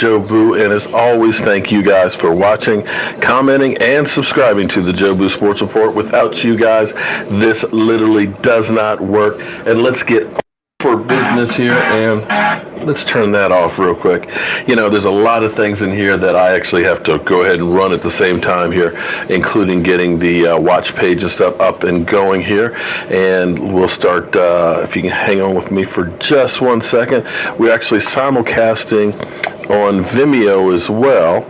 Joe Boo, and as always, thank you guys for watching, commenting, and subscribing to the Joe Boo Sports Report. Without you guys, this literally does not work. And let's get for business here, and let's turn that off real quick. You know, there's a lot of things in here that I actually have to go ahead and run at the same time here, including getting the watch page and stuff up and going here. And we'll start, if you can hang on with me for just 1 second. We're actually simulcasting on Vimeo as well,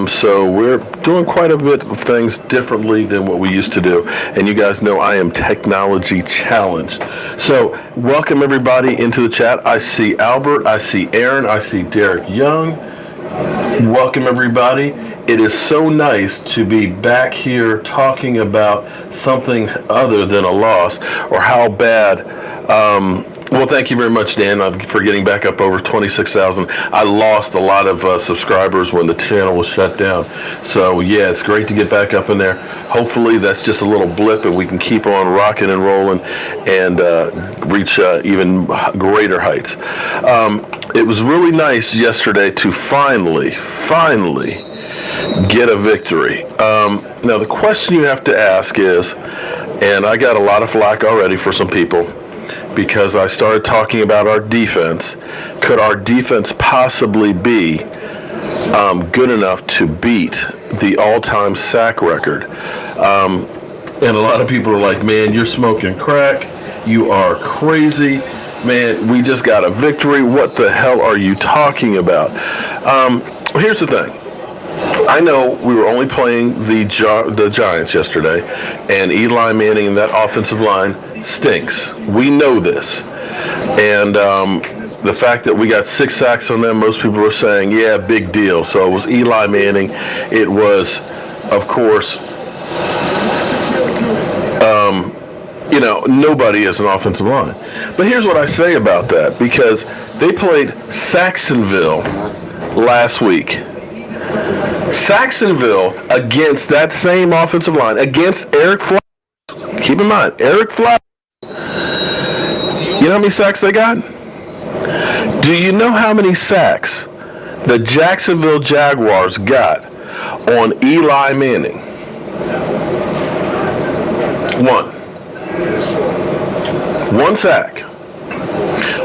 so we're doing quite a bit of things differently than what we used to do, and you guys know I am technology challenged. So welcome everybody into the chat. I see Albert, I see Aaron, I see Derek Young. Welcome everybody. It is so nice to be back here talking about something other than a loss or how bad. Well, thank you very much, Dan, for getting back up over 26,000. I lost a lot of subscribers when the channel was shut down. So, yeah, it's great to get back up in there. Hopefully, that's just a little blip, and we can keep on rocking and rolling and reach even greater heights. It was really nice yesterday to finally get a victory. Now, the question you have to ask is, and I got a lot of flack already for some people, because I started talking about our defense. Could our defense possibly be good enough to beat the all-time sack record? And a lot of people are like, man, you're smoking crack. You are crazy. Man, we just got a victory. What the hell are you talking about? Here's the thing. I know we were only playing the Giants yesterday, and Eli Manning and that offensive line stinks. We know this. And the fact that we got 6 sacks on them, most people are saying, yeah, big deal. So it was Eli Manning. It was, of course, you know, nobody is an offensive line. But here's what I say about that, because they played Saxonville last week. Saxonville against that same offensive line, against Eric Flowers. Keep in mind, Eric Flowers. You know how many sacks they got? Do you know how many sacks the Jacksonville Jaguars got on Eli Manning? 1 sack.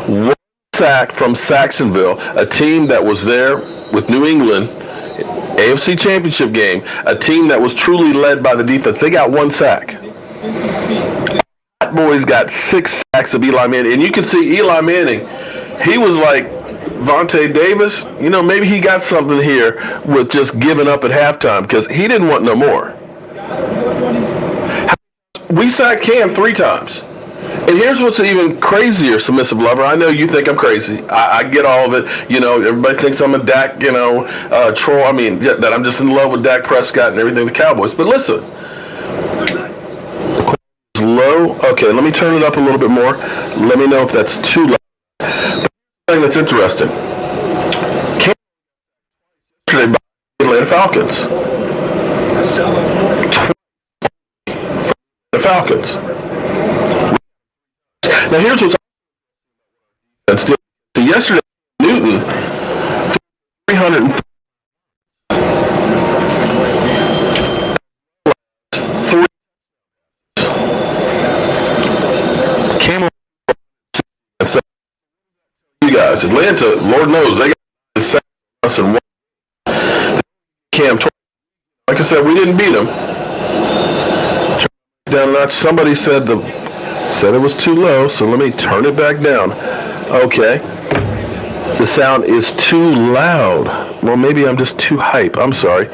1 sack from Saxonville, a team that was there with New England, AFC Championship game, a team that was truly led by the defense. They got 1 sack. Hot Boys got 6 sacks of Eli Manning. And you can see Eli Manning, he was like Vontae Davis. You know, maybe he got something here with just giving up at halftime because he didn't want no more. We sacked Cam 3 times. And here's what's even crazier, submissive lover. I know you think I'm crazy. I get all of it. You know, everybody thinks I'm a Dak, you know, troll. I mean, that I'm just in love with Dak Prescott and everything, the Cowboys. But listen, low. Okay, let me turn it up a little bit more. Let me know if that's too low. The thing that's interesting. Cam yesterday by the Atlanta Falcons. The Falcons. Now here's what's so yesterday Newton 303 came on. You guys, Atlanta, Lord knows they got us and Cam. Like I said, we didn't beat them. Down a notch. Somebody said it was too low, so let me turn it back down. Okay. The sound is too loud. Well, maybe I'm just too hype. I'm sorry.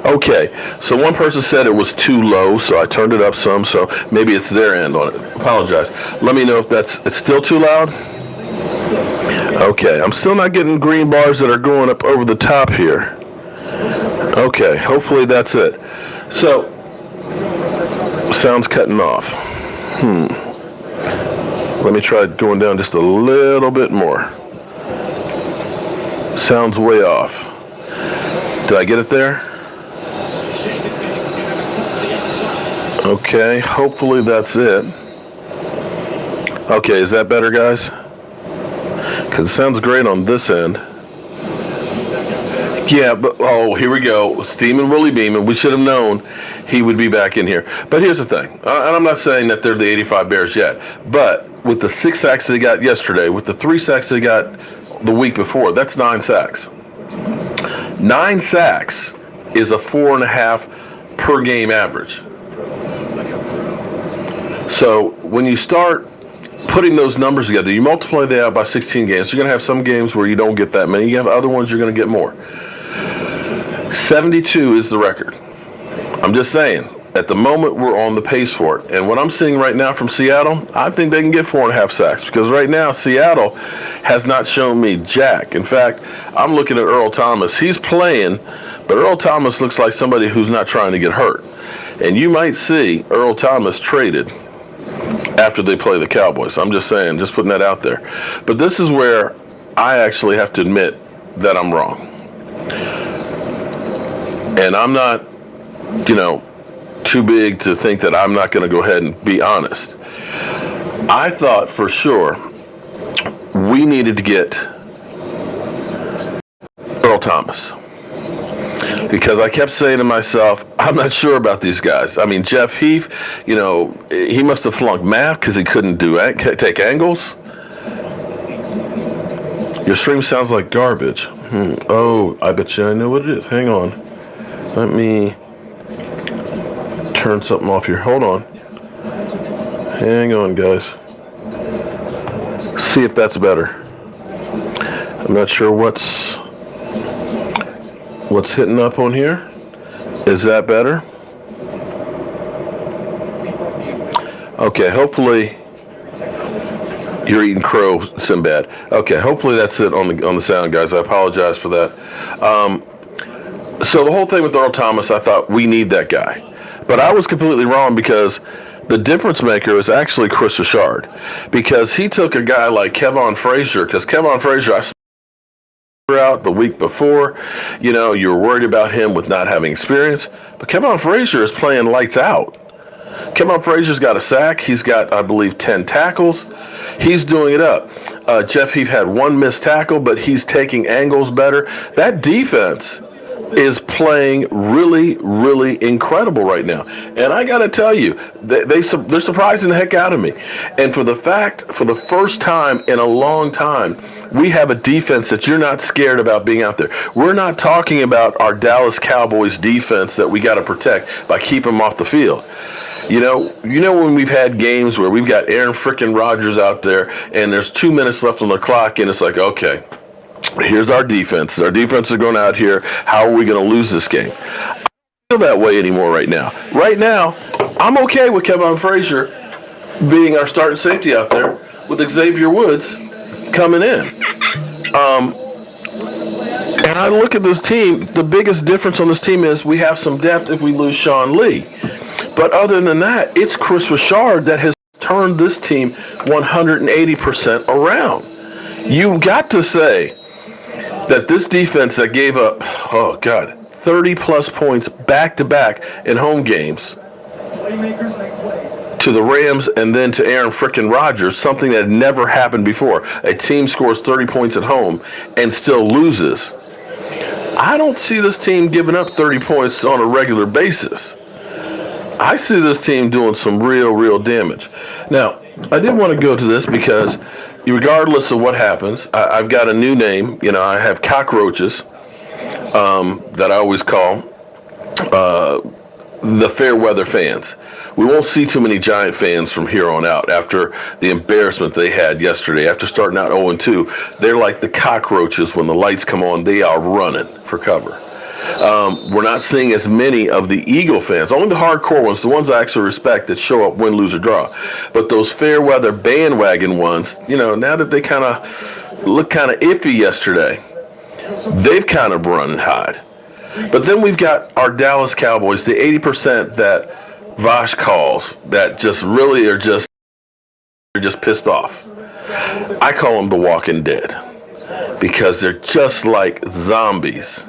Okay. So one person said it was too low, so I turned it up some, so maybe it's their end on it. Apologize. Let me know if it's still too loud. Okay. I'm still not getting green bars that are going up over the top here. Okay. Hopefully that's it. So, sound's cutting off. Let me try going down just a little bit more. Sounds way off. Did I get it there? Okay, hopefully that's it. Okay, is that better, guys? Because it sounds great on this end. Yeah, but here we go. Steaming Willie Beeman. We should have known he would be back in here. But here's the thing, and I'm not saying that they're the 85 Bears yet, but with the 6 sacks they got yesterday, with the 3 sacks they got the week before, that's 9 sacks. 9 sacks is a 4.5 per game average. So when you start putting those numbers together, you multiply that out by 16 games. You're going to have some games where you don't get that many. You have other ones you're going to get more. 72 is the record. I'm just saying, at the moment, we're on the pace for it. And what I'm seeing right now from Seattle, I think they can get 4.5 sacks, because right now Seattle has not shown me jack. In fact, I'm looking at Earl Thomas. He's playing, but Earl Thomas looks like somebody who's not trying to get hurt. And you might see Earl Thomas traded after they play the Cowboys. I'm just saying, just putting that out there. But this is where I actually have to admit that I'm wrong. And I'm not, too big to think that I'm not going to go ahead and be honest. I thought for sure we needed to get Earl Thomas, because I kept saying to myself, I'm not sure about these guys. I mean, Jeff Heath, he must have flunked math because he couldn't take angles. Your stream sounds like garbage. Oh, I bet you I know what it is. Hang on. Let me turn something off here. Hold on. Hang on, guys. See if that's better. I'm not sure what's hitting up on here. Is that better? Okay, hopefully you're eating crow, Sinbad. Okay, hopefully that's it on the sound, guys. I apologize for that. So the whole thing with Earl Thomas, I thought we need that guy. But I was completely wrong, because the difference maker is actually Chris Richard, because he took a guy like Kevon Frazier, because Kevon Frazier, I out the week before, you were worried about him with not having experience, but Kevon Frazier is playing lights out. Kevon Frazier's got a sack. He's got, I believe, 10 tackles. He's doing it up. Jeff Heath had 1 missed tackle, but he's taking angles better. That defense is playing really, really incredible right now. And I got to tell you, they're surprising the heck out of me. And for the first time in a long time, we have a defense that you're not scared about being out there. We're not talking about our Dallas Cowboys defense that we got to protect by keeping them off the field. When we've had games where we've got Aaron frickin' Rodgers out there and there's 2 minutes left on the clock, and it's like, okay, here's our defense. Our defense is going out here. How are we going to lose this game? I don't feel that way anymore right now. Right now, I'm okay with Kevon Frazier being our starting safety out there with Xavier Woods coming in. And I look at this team, the biggest difference on this team is we have some depth if we lose Sean Lee. But other than that, it's Chris Richard that has turned this team 180% around. You got to say that this defense that gave up, 30-plus points back-to-back in home games to the Rams and then to Aaron frickin' Rodgers, something that had never happened before. A team scores 30 points at home and still loses. I don't see this team giving up 30 points on a regular basis. I see this team doing some real damage. Now, I did want to go to this because regardless of what happens, I've got a new name. I have cockroaches that I always call the fair weather fans. We won't see too many Giant fans from here on out after the embarrassment they had yesterday. After starting out 0-2, they're like the cockroaches. When the lights come on, they are running for cover. We're not seeing as many of the Eagle fans, only the hardcore ones, the ones I actually respect, that show up, win, lose, or draw. But those fair weather bandwagon ones, now that they kind of look kind of iffy yesterday, they've kind of run and hide. But then we've got our Dallas Cowboys, the 80% that Vosh calls, that just really are just pissed off. I call them the Walking Dead, because they're just like zombies.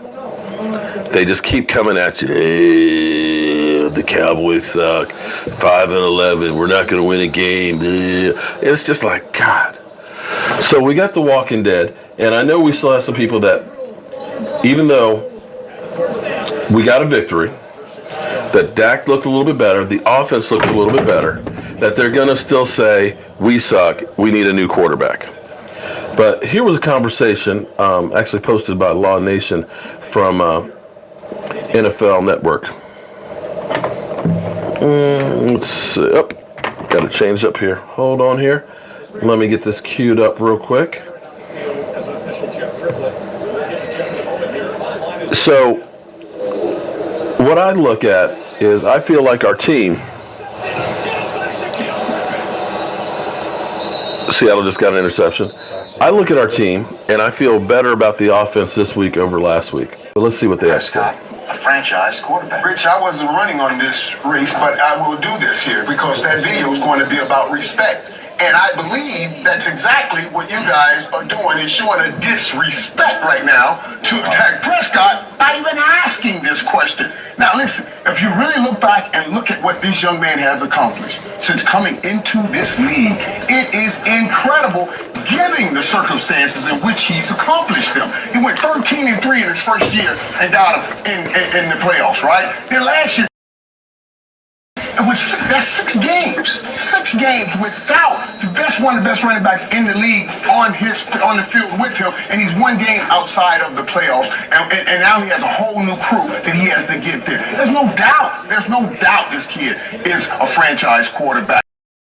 They just keep coming at you. Hey, the Cowboys suck. 5-11. We're not going to win a game. It's just like, God. So we got the Walking Dead, and I know we still have some people that, even though we got a victory, that Dak looked a little bit better, the offense looked a little bit better, that they're going to still say, we suck, we need a new quarterback. But here was a conversation actually posted by Law Nation from NFL Network. Let's see. Got to change up here. Hold on here. Let me get this queued up real quick. So, what I look at is I feel like our team. Seattle just got an interception. I look at our team and I feel better about the offense this week over last week. But let's see what they have to say. A franchise quarterback. Rich, I wasn't running on this race, but I will do this here because that video is going to be about respect. And I believe that's exactly what you guys are doing, is showing a disrespect right now to Dak Prescott, not even asking this question. Now listen, if you really look back and look at what this young man has accomplished since coming into this league, it is incredible given the circumstances in which he's accomplished them. He went 13-3 in his first year and down in the playoffs, right? Then last year, that's 6 games. 6 games without one of the best running backs in the league on the field with him, and he's 1 game outside of the playoffs, and now he has a whole new crew that he has to get there. There's no doubt this kid is a franchise quarterback.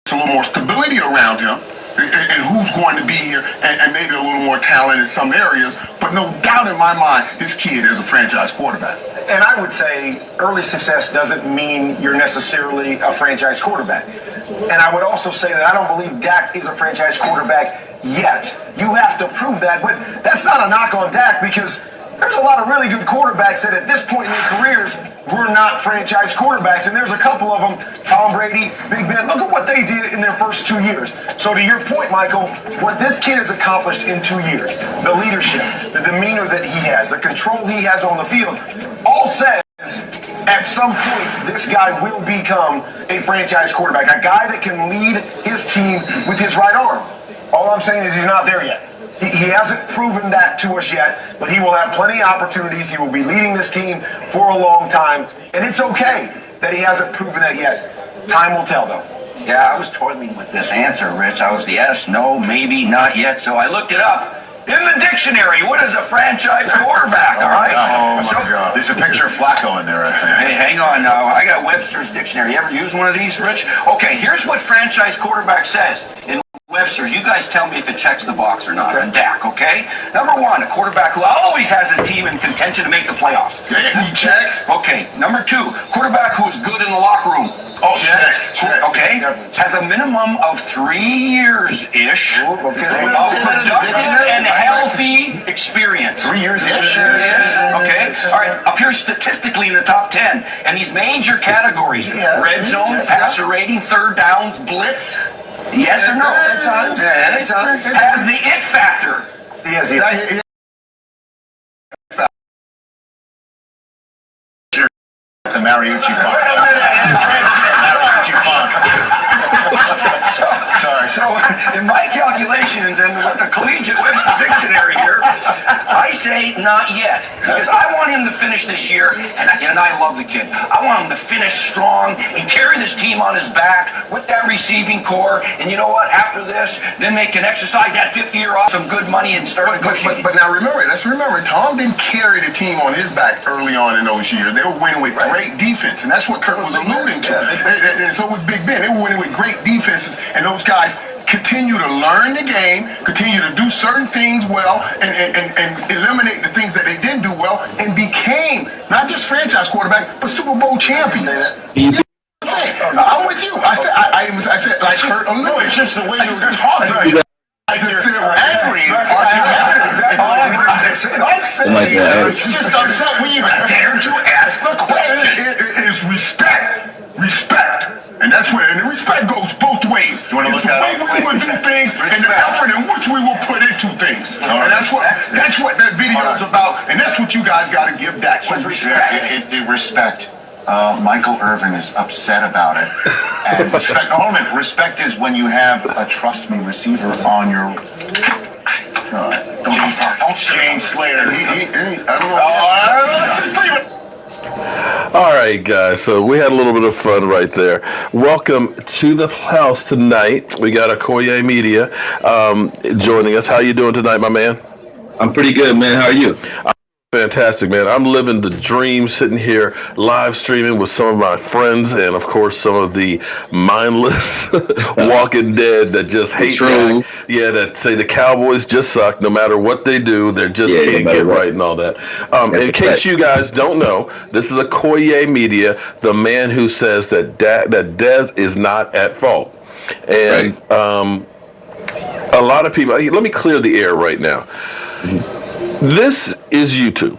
There's a little more stability around him, and who's going to be here, and maybe a little more talent in some areas, but no doubt in my mind, this kid is a franchise quarterback. And I would say early success doesn't mean you're necessarily a franchise quarterback. And I would also say that I don't believe Dak is a franchise quarterback yet. You have to prove that, but that's not a knock on Dak, because there's a lot of really good quarterbacks that at this point in their careers were not franchise quarterbacks, and there's a couple of them, Tom Brady, Big Ben. Look at what they did in their first 2 years. So to your point, Michael, what this kid has accomplished in 2 years, the leadership, the demeanor that he has, the control he has on the field, all says at some point this guy will become a franchise quarterback, a guy that can lead his team with his right arm. All I'm saying is he's not there yet. He hasn't proven that to us yet, but he will have plenty of opportunities. He will be leading this team for a long time, and it's okay that he hasn't proven that yet. Time will tell, though. Yeah, I was toiling with this answer, Rich. I was yes, no, maybe, not yet, so I looked it up. In the dictionary, what is a franchise quarterback, all right? Oh, my God. There's a picture of Flacco in there, I think. Hey, hang on now. I got Webster's dictionary. You ever use one of these, Rich? Okay, here's what franchise quarterback says in Webster's. You guys tell me if it checks the box or not. Okay. Dak, okay? Number 1, a quarterback who always has his team in contention to make the playoffs. Check. Okay. Number 2, quarterback who is good in the locker room. Oh, check. Okay. Has a minimum of 3 years-ish of productive and healthy experience. 3 years-ish? Okay. All right. Appears statistically in the top 10. And these major categories: red zone, passer rating, third downs, blitz. Yes or no? At times. Has the it factor. Yes, The Mariucci font. So, in my calculations and with the collegiate Webster dictionary here, I say not yet, because I want him to finish this year, and I love the kid. I want him to finish strong and carry this team on his back with that receiving core. And you know what? After this, then they can exercise that 50-year off some good money and start negotiating. But now let's remember, Tom didn't carry the team on his back early on in those years. They were winning with great defense, and that's what Kurt was alluding to. And so was Big Ben. They were winning with great defenses, and those guys continue to learn the game, continue to do certain things well, and eliminate the things that they didn't do well, and became not just franchise quarterback, but Super Bowl champions. I'm with you. I said like Kurt alluded. It's just the way you were talking. I just said angry. It's just upset we even dared to ask the question. It is respect. And that's where, and the respect goes both ways. You want to look at the way we will do things and the effort in which we will put into things. And that's what that video is about, and that's what you guys got to give Dak. So Respect. Michael Irvin is upset about it. And respect is when you have a trust me receiver on your. Don't Shane Slater. I don't know. Just leave it. All right, guys. So we had a little bit of fun right there. Welcome to the house tonight. We got Okoye Media joining us. How you doing tonight, my man? I'm pretty good, man. How are you? Fantastic, man. I'm living the dream sitting here live streaming with some of my friends and, of course, some of the mindless walking dead that just hate trolls. Yeah, that say the Cowboys just suck. No matter what they do, they just can't get right and all that. In case you guys don't know, this is Okoye Media, the man who says that Dez is not at fault. And a lot of people, let me clear the air right now. This is YouTube.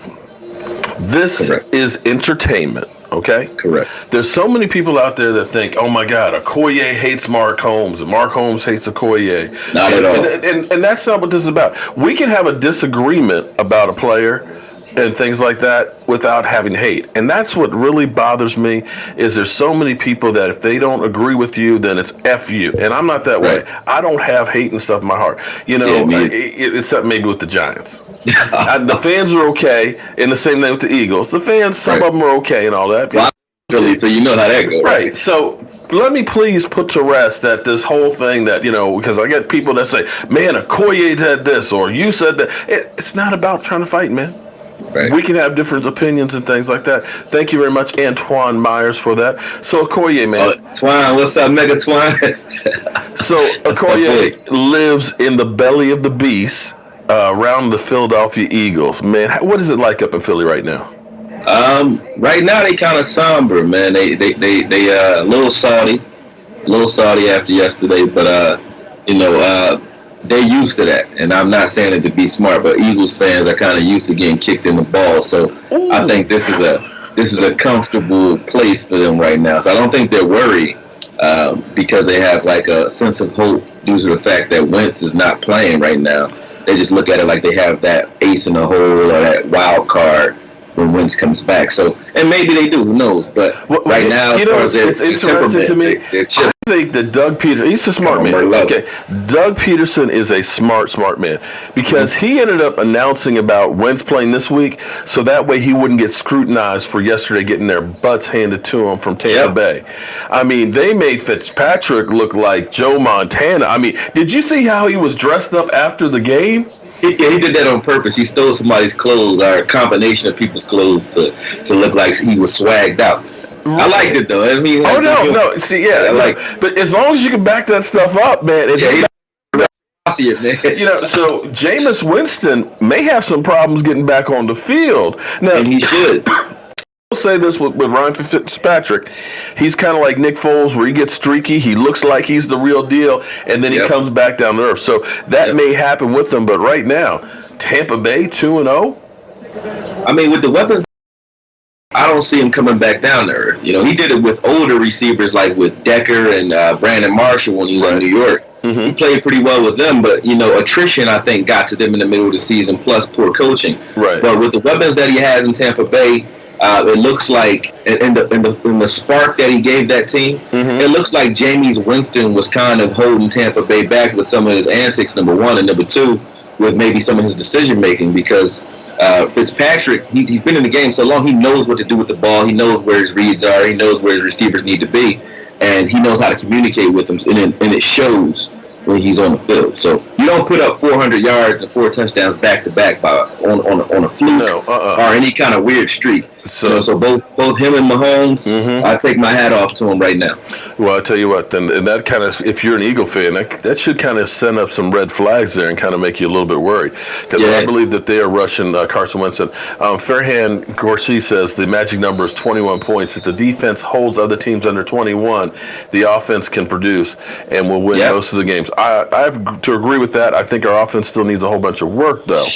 This is entertainment, okay? Correct. There's so many people out there that think, oh my God, Okoye hates Mark Holmes, and Mark Holmes hates Okoye. Not at all. And that's not what this is about. We can have a disagreement about a player and things like that without having hate. And that's what really bothers me, is there's so many people that if they don't agree with you, then it's F you. And I'm not that way. I don't have hate and stuff in my heart. You know, except maybe with the Giants. The fans are okay, and the same thing with the Eagles. The fans, some of them are okay and all that. Well, so you know how that goes. Right. So let me please put to rest that this whole thing that, you know, because I get people that say, man, Okoye said this, or you said that. It's not about trying to fight, man. Right. We can have different opinions and things like that. Thank you very much, Antoine Myers, for that. So, Okoye, man. Twine, what's up, Mega Twine? So, Okoye lives in the belly of the beast around the Philadelphia Eagles. Man, what is it like up in Philly right now? Right now, they kind of somber, man. They a little salty after yesterday, but, they're used to that, and I'm not saying it to be smart, but Eagles fans are kind of used to getting kicked in the ball. So I think this is a comfortable place for them right now. So I don't think they're worried because they have like a sense of hope due to the fact that Wentz is not playing right now. They just look at it like they have that ace in the hole or that wild card when Wentz comes back. So, and maybe they do, who knows? But right now, you know, it's interesting to me. I think that Doug Peterson, he's a smart man. Okay, Doug Peterson is a smart man, because he ended up announcing about Wentz playing this week, so that way he wouldn't get scrutinized for yesterday getting their butts handed to him from Tampa Bay. I mean, they made Fitzpatrick look like Joe Montana. I mean, did you see how he was dressed up after the game? He did that on purpose. He stole somebody's clothes, or a combination of people's clothes, to look like he was swagged out. I liked it though. I mean, no. See, but as long as you can back that stuff up, man. You know, so Jameis Winston may have some problems getting back on the field. Now, and he should. I'll say this with Ryan Fitzpatrick. He's kind of like Nick Foles, where he gets streaky. He looks like he's the real deal, and then he comes back down to earth. So that may happen with them. But right now, Tampa Bay 2-0. I mean, with the weapons, I don't see him coming back down to earth. You know, he did it with older receivers like with Decker and Brandon Marshall when he was in New York. He played pretty well with them, but, you know, attrition, I think, got to them in the middle of the season, plus poor coaching. Right. But with the weapons that he has in Tampa Bay, it looks like in the spark that he gave that team, it looks like Jameis Winston was kind of holding Tampa Bay back with some of his antics, number one, and number two, with maybe some of his decision making, because Fitzpatrick, he's been in the game so long, he knows what to do with the ball, he knows where his reads are, he knows where his receivers need to be, and he knows how to communicate with them, and it shows when he's on the field. So you don't put up 400 yards and 4 touchdowns back to back on a fluke or any kind of weird streak. So both him and Mahomes, I take my hat off to him right now. Well, I tell you what, then, and that kind of, if you're an Eagle fan, that should kind of send up some red flags there and kind of make you a little bit worried, because I believe that they are rushing Carson Wentz. Fairhan Gorsi says the magic number is 21 points. If the defense holds other teams under 21, the offense can produce and will win most of the games. I have to agree with that. I think our offense still needs a whole bunch of work, though.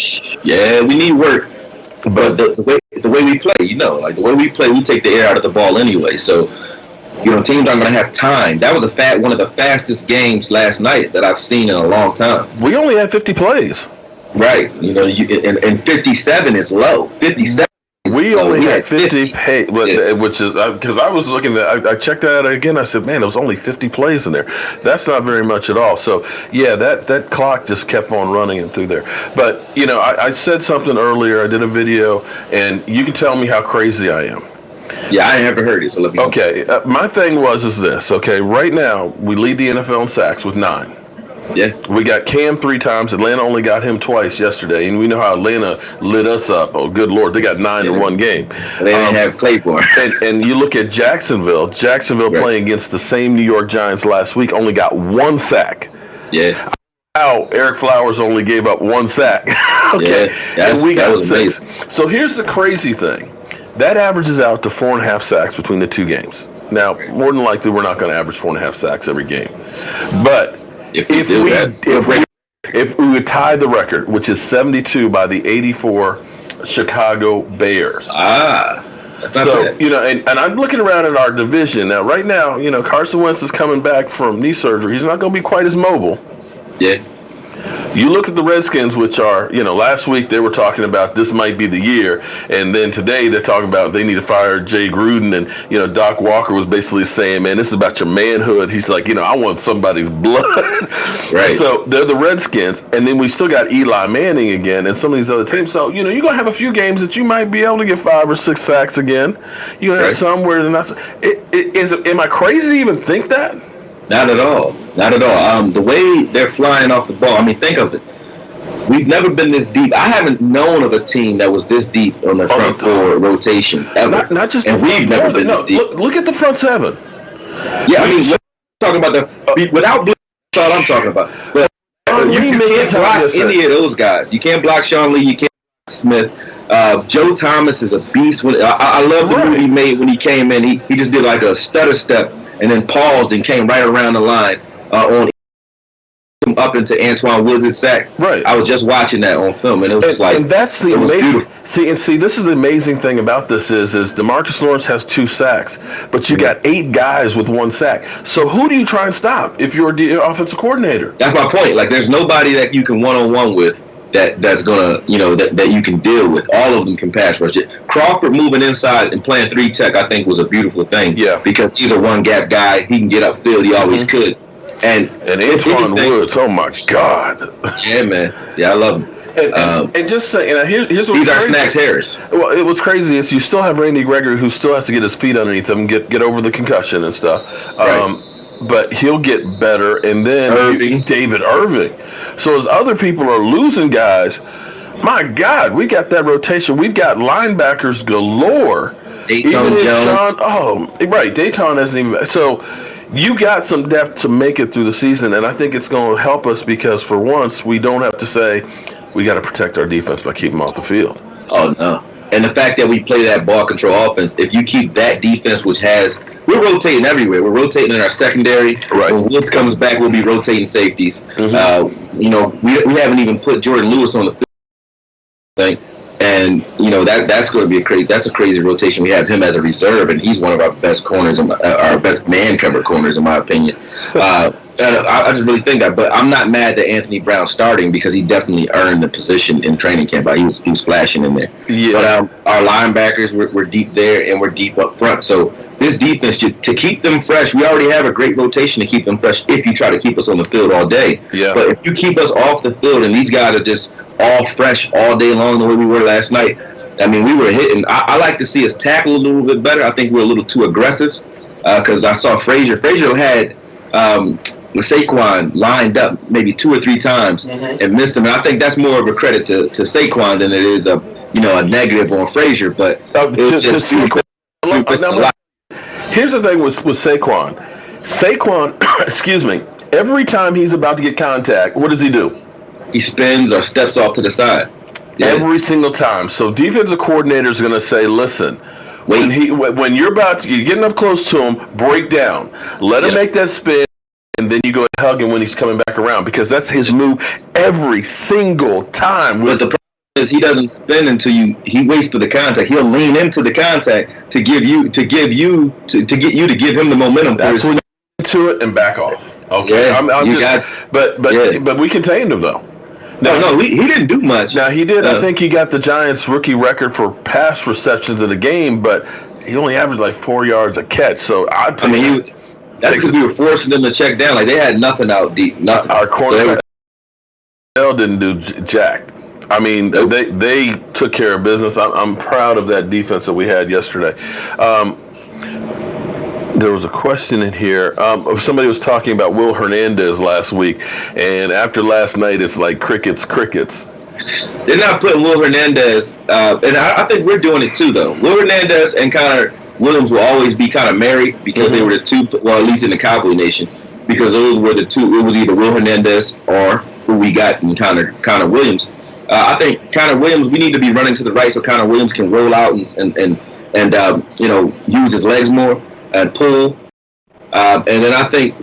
Yeah, we need work. But the way we play, the way we play, we take the air out of the ball anyway. So, teams aren't going to have time. That was one of the fastest games last night that I've seen in a long time. We only had 50 plays. Right. And 57 is low. 57. We only had 50 plays, which is because I was looking at. I checked that out again. I said, man, there was only 50 plays in there. That's not very much at all. So yeah, that clock just kept on running and through there. But I said something earlier. I did a video, and you can tell me how crazy I am. Yeah, I never heard it, so let me know. Okay, my thing is this. Okay, right now we lead the NFL in sacks with 9. Yeah. We got Cam 3 times. Atlanta only got him twice yesterday, and we know how Atlanta lit us up. Oh, good Lord, they got 9 in one game. They didn't have Claiborne. and you look at Jacksonville. Jacksonville Right. playing against the same New York Giants last week only got 1 sack. Yeah. Now Eric Flowers only gave up 1 sack. Okay, Yeah, and we that got was 6. amazing. So here's the crazy thing. That averages out to 4.5 sacks between the 2 games. Now, more than likely, we're not going to average 4.5 sacks every game. But if we would tie the record, which is 72 by the 84 Chicago Bears. That's not bad. And I'm looking around at our division. Now, right now, Carson Wentz is coming back from knee surgery. He's not going to be quite as mobile. Yeah. You look at the Redskins, which are, last week they were talking about this might be the year, and then today they're talking about they need to fire Jay Gruden, and, Doc Walker was basically saying, man, this is about your manhood. He's like, I want somebody's blood. Right. So they're the Redskins, and then we still got Eli Manning again and some of these other teams. So, you're going to have a few games that you might be able to get 5 or 6 sacks again. You're going to have some where they're not. Am I crazy to even think that? Not at all. Not at all. The way they're flying off the ball, think of it. We've never been this deep. I haven't known of a team that was this deep on their front 4 rotation ever. Not just and we've never been this deep. Look at the front 7. Yeah, we're talking about without blue, that's all I'm talking about. But you can't block any of those guys. You can't block Sean Lee. You can't block Smith. Joe Thomas is a beast. I love the move he made when he came in. He just did like a stutter step and then paused and came right around the line on up into Antoine Woods' sack. Right. I was just watching that on film, and it was and that's the amazing. See, this is the amazing thing about this is DeMarcus Lawrence has 2 sacks, but you got 8 guys with 1 sack. So who do you try and stop if you're the offensive coordinator? That's my point. Like, there's nobody that you can one-on-one with that's gonna, that you can deal with. All of them can pass rush it. Crawford moving inside and playing 3 tech, I think, was a beautiful thing. Yeah. Because he's a one-gap guy. He can get upfield. He always could. And Antoine Woods, oh my God. Yeah, man. Yeah, I love him. And just saying, here's what's he's our crazy. Snacks Harris. Well, what's crazy is you still have Randy Gregory, who still has to get his feet underneath him, get over the concussion and stuff. Right. But he'll get better, and then David Irving. So as other people are losing guys, my God, we got that rotation. We've got linebackers galore. Dayton Jones. Dayton hasn't even. So you got some depth to make it through the season, and I think it's going to help us because for once we don't have to say we got to protect our defense by keeping them off the field. Oh no. And the fact that we play that ball control offense, if you keep that defense, which we're rotating everywhere. We're rotating in our secondary. Right. When Woods comes back, we'll be rotating safeties. Mm-hmm. We haven't even put Jordan Lewis on the field thing. And that's going to be a crazy rotation. We have him as a reserve, and he's one of our best corners, our best man cover corners, in my opinion. And I just really think that. But I'm not mad that Anthony Brown's starting because he definitely earned the position in training camp. He was flashing in there. Yeah. But our linebackers, we're deep there, and we're deep up front. So this defense, to keep them fresh, we already have a great rotation to keep them fresh if you try to keep us on the field all day. Yeah. But if you keep us off the field and these guys are just all fresh all day long the way we were last night, we were hitting. I like to see us tackle a little bit better. I think we're a little too aggressive because I saw Frazier. Frazier had Saquon lined up maybe 2 or 3 times and missed him. And I think that's more of a credit to Saquon than it is a negative on Frazier. But it was just Saquon. Here's the thing with Saquon. Saquon, excuse me, every time he's about to get contact, what does he do? He spins or steps off to the side. Yeah. Every single time. So defensive coordinators are going to say, listen, when you're getting up close to him, break down. Let him make that spin, and then you go and hug him when he's coming back around because that's his move every single time. But the problem is he doesn't spin until he waits for the contact. He'll lean into the contact to get you to give him the momentum. That's when you get into it and back off. Okay, yeah, but we contained him though. No, he didn't do much. Now he did. I think he got the Giants' rookie record for pass receptions in the game, but he only averaged like 4 yards a catch. So that's because we were forcing them to check down. Like they had nothing out deep. Nothing. Our cornerback didn't do jack. I mean, they took care of business. I'm proud of that defense that we had yesterday. There was a question in here. Somebody was talking about Will Hernandez last week, and after last night, it's like crickets. They're not putting Will Hernandez, and I think we're doing it too, though. Will Hernandez and Connor Williams will always be kind of married because they were the two, well, at least in the Cowboy Nation, because those were the two. It was either Will Hernandez or who we got in Connor Williams. I think Connor Williams, we need to be running to the right so Connor Williams can roll out and use his legs more and pull. And then I think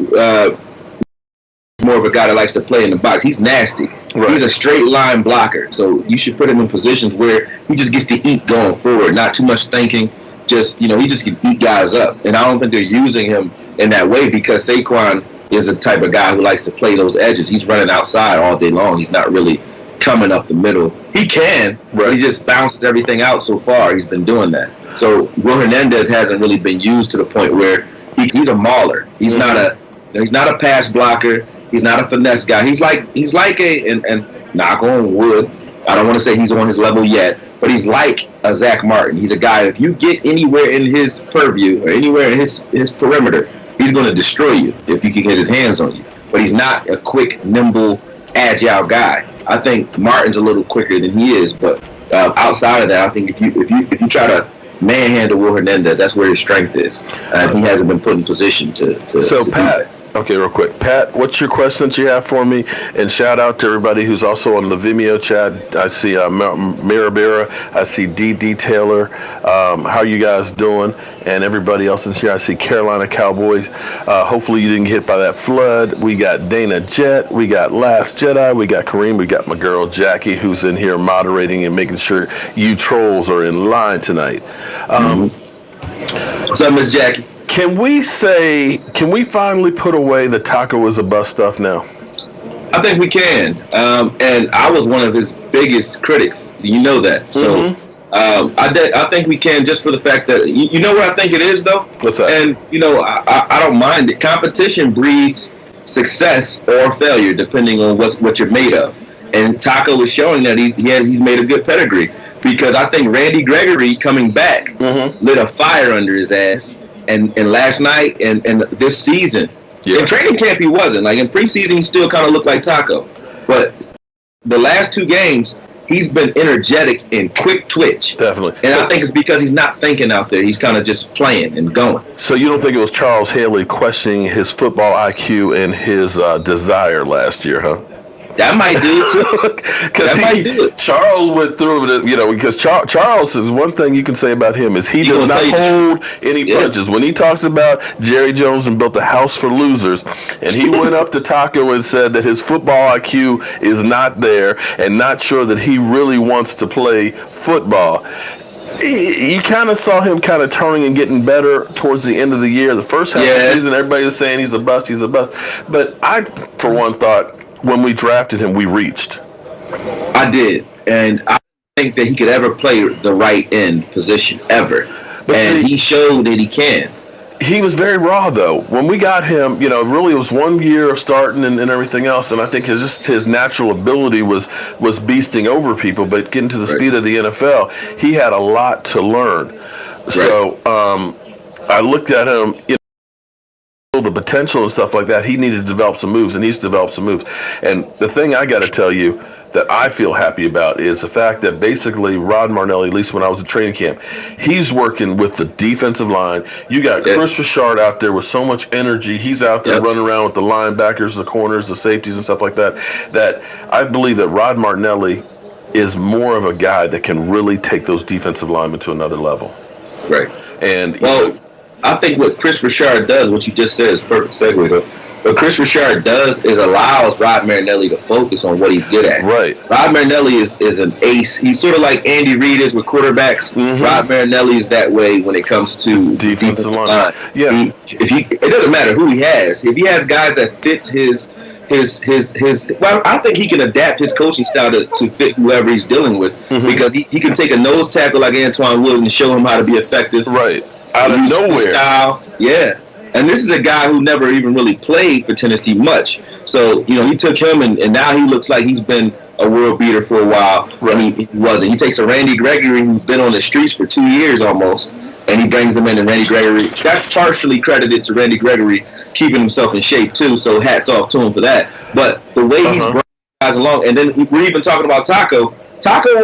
more of a guy that likes to play in the box. He's nasty. Right. He's a straight line blocker. So you should put him in positions where he just gets to eat going forward, not too much thinking. Just, he just can eat guys up. And I don't think they're using him in that way because Saquon is the type of guy who likes to play those edges. He's running outside all day long. He's not really coming up the middle. He can, but he just bounces everything out so far. He's been doing that. So Will Hernandez hasn't really been used to the point where he's a mauler. He's not a pass blocker. He's not a finesse guy. He's like and knock on wood, I don't want to say he's on his level yet, but he's like a Zach Martin. He's a guy, if you get anywhere in his purview or anywhere in his perimeter, he's going to destroy you if you can get his hands on you. But he's not a quick, nimble, agile guy. I think Martin's a little quicker than he is, but outside of that, I think if you try to manhandle Will Hernandez, that's where his strength is. And he hasn't been put in position to So, to Pat, do that. Okay, real quick. Pat, what's your question that you have for me? And shout out to everybody who's also on the Vimeo chat. I see Mirabera. I see D.D. Taylor. How are you guys doing? And everybody else in here. I see Carolina Cowboys. Hopefully you didn't get hit by that flood. We got Dana Jet. We got Last Jedi. We got Kareem. We got my girl Jackie, who's in here moderating and making sure you trolls are in line tonight. What's up, Miss Jackie? Can we finally put away the Taco is a bust stuff now? I think we can. And I was one of his biggest critics. You know that. So I think we can, just for the fact that, you know what I think it is, though? What's that? And, I don't mind it. Competition breeds success or failure, depending on what you're made of. And Taco is showing that he's made a good pedigree. Because I think Randy Gregory coming back lit a fire under his ass. And last night and this season, in training camp he wasn't. Like in preseason, he still kind of looked like Taco. But the last two games, he's been energetic and quick twitch. Definitely. And I think it's because he's not thinking out there. He's kind of just playing and going. So you don't think it was Charles Haley questioning his football IQ and his desire last year, huh? That might do it, too. That might do it. Charles went through it, because Charles is one thing you can say about him is he does not hold any punches. When he talks about Jerry Jones and built a house for losers, and he went up to Taco and said that his football IQ is not there and not sure that he really wants to play football. You kind of saw him kind of turning and getting better towards the end of the year. The first half of the season, everybody was saying he's a bust. But I, for one, thought, when we drafted him, we reached. I did. And I think that he could ever play the right end position, ever. And he showed that he can. He was very raw, though. When we got him, really it was 1 year of starting and everything else. And I think his natural ability was beasting over people. But getting to the speed of the NFL, he had a lot to learn. So I looked at him, the potential and stuff like that. He needed to develop some moves, and he's developed some moves. And the thing I got to tell you that I feel happy about is the fact that basically Rod Marnelli, at least when I was at training camp, he's working with the defensive line. You got Chris Richard out there with so much energy. He's out there running around with the linebackers, the corners, the safeties, and stuff like that. That I believe that Rod Martinelli is more of a guy that can really take those defensive linemen to another level. Right. And I think what Chris Richard does, what you just said is perfect segue, though. What Chris Richard does is allows Rod Marinelli to focus on what he's good at. Right. Rod Marinelli is an ace. He's sort of like Andy Reid is with quarterbacks. Rod Marinelli is that way when it comes to defensive line. Yeah. It doesn't matter who he has. If he has guys that fits his well, I think he can adapt his coaching style to fit whoever he's dealing with, because he can take a nose tackle like Antoine Williams and show him how to be effective. Right. Out of nowhere. Style. Yeah. And this is a guy who never even really played for Tennessee much. So, he took him, and now he looks like he's been a world beater for a while. Right. He wasn't. He takes a Randy Gregory who's been on the streets for 2 years almost, and he brings him in, and Randy Gregory, that's partially credited to Randy Gregory keeping himself in shape too, so hats off to him for that. But the way he's brought guys along, and then we're even talking about Taco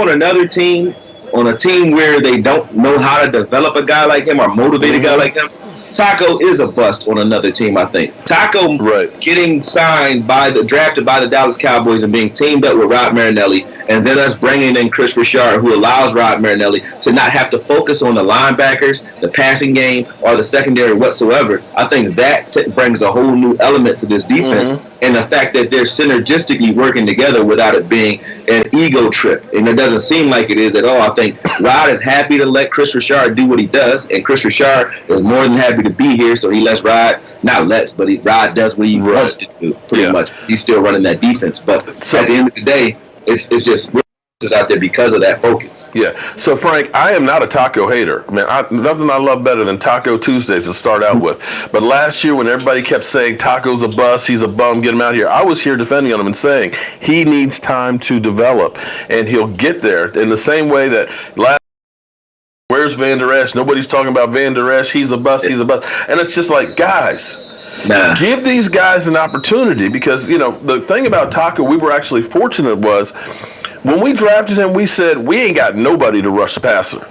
on another team, on a team where they don't know how to develop a guy like him or motivate a guy like him. Taco is a bust on another team, I think. Taco getting drafted by the Dallas Cowboys and being teamed up with Rod Marinelli, and then us bringing in Chris Richard, who allows Rod Marinelli to not have to focus on the linebackers, the passing game, or the secondary whatsoever. I think that brings a whole new element to this defense, and the fact that they're synergistically working together without it being an ego trip. And it doesn't seem like it is at all. I think Rod is happy to let Chris Richard do what he does, and Chris Richard is more than happy to be here, so he lets Rod, Rod does what he wants to do, pretty much. He's still running that defense. But at the end of the day, it's just out there because of that focus. Yeah. So, Frank, I am not a Taco hater. Man, nothing I love better than Taco Tuesdays to start out with. But last year when everybody kept saying Taco's a bust, he's a bum, get him out here, I was here defending on him and saying he needs time to develop, and he'll get there in the same way that where's Van Der Esch? Nobody's talking about Van Der Esch. He's a bust. And it's just like, guys, give these guys an opportunity, because, the thing about Taco, we were actually fortunate was when we drafted him, we said we ain't got nobody to rush the passer.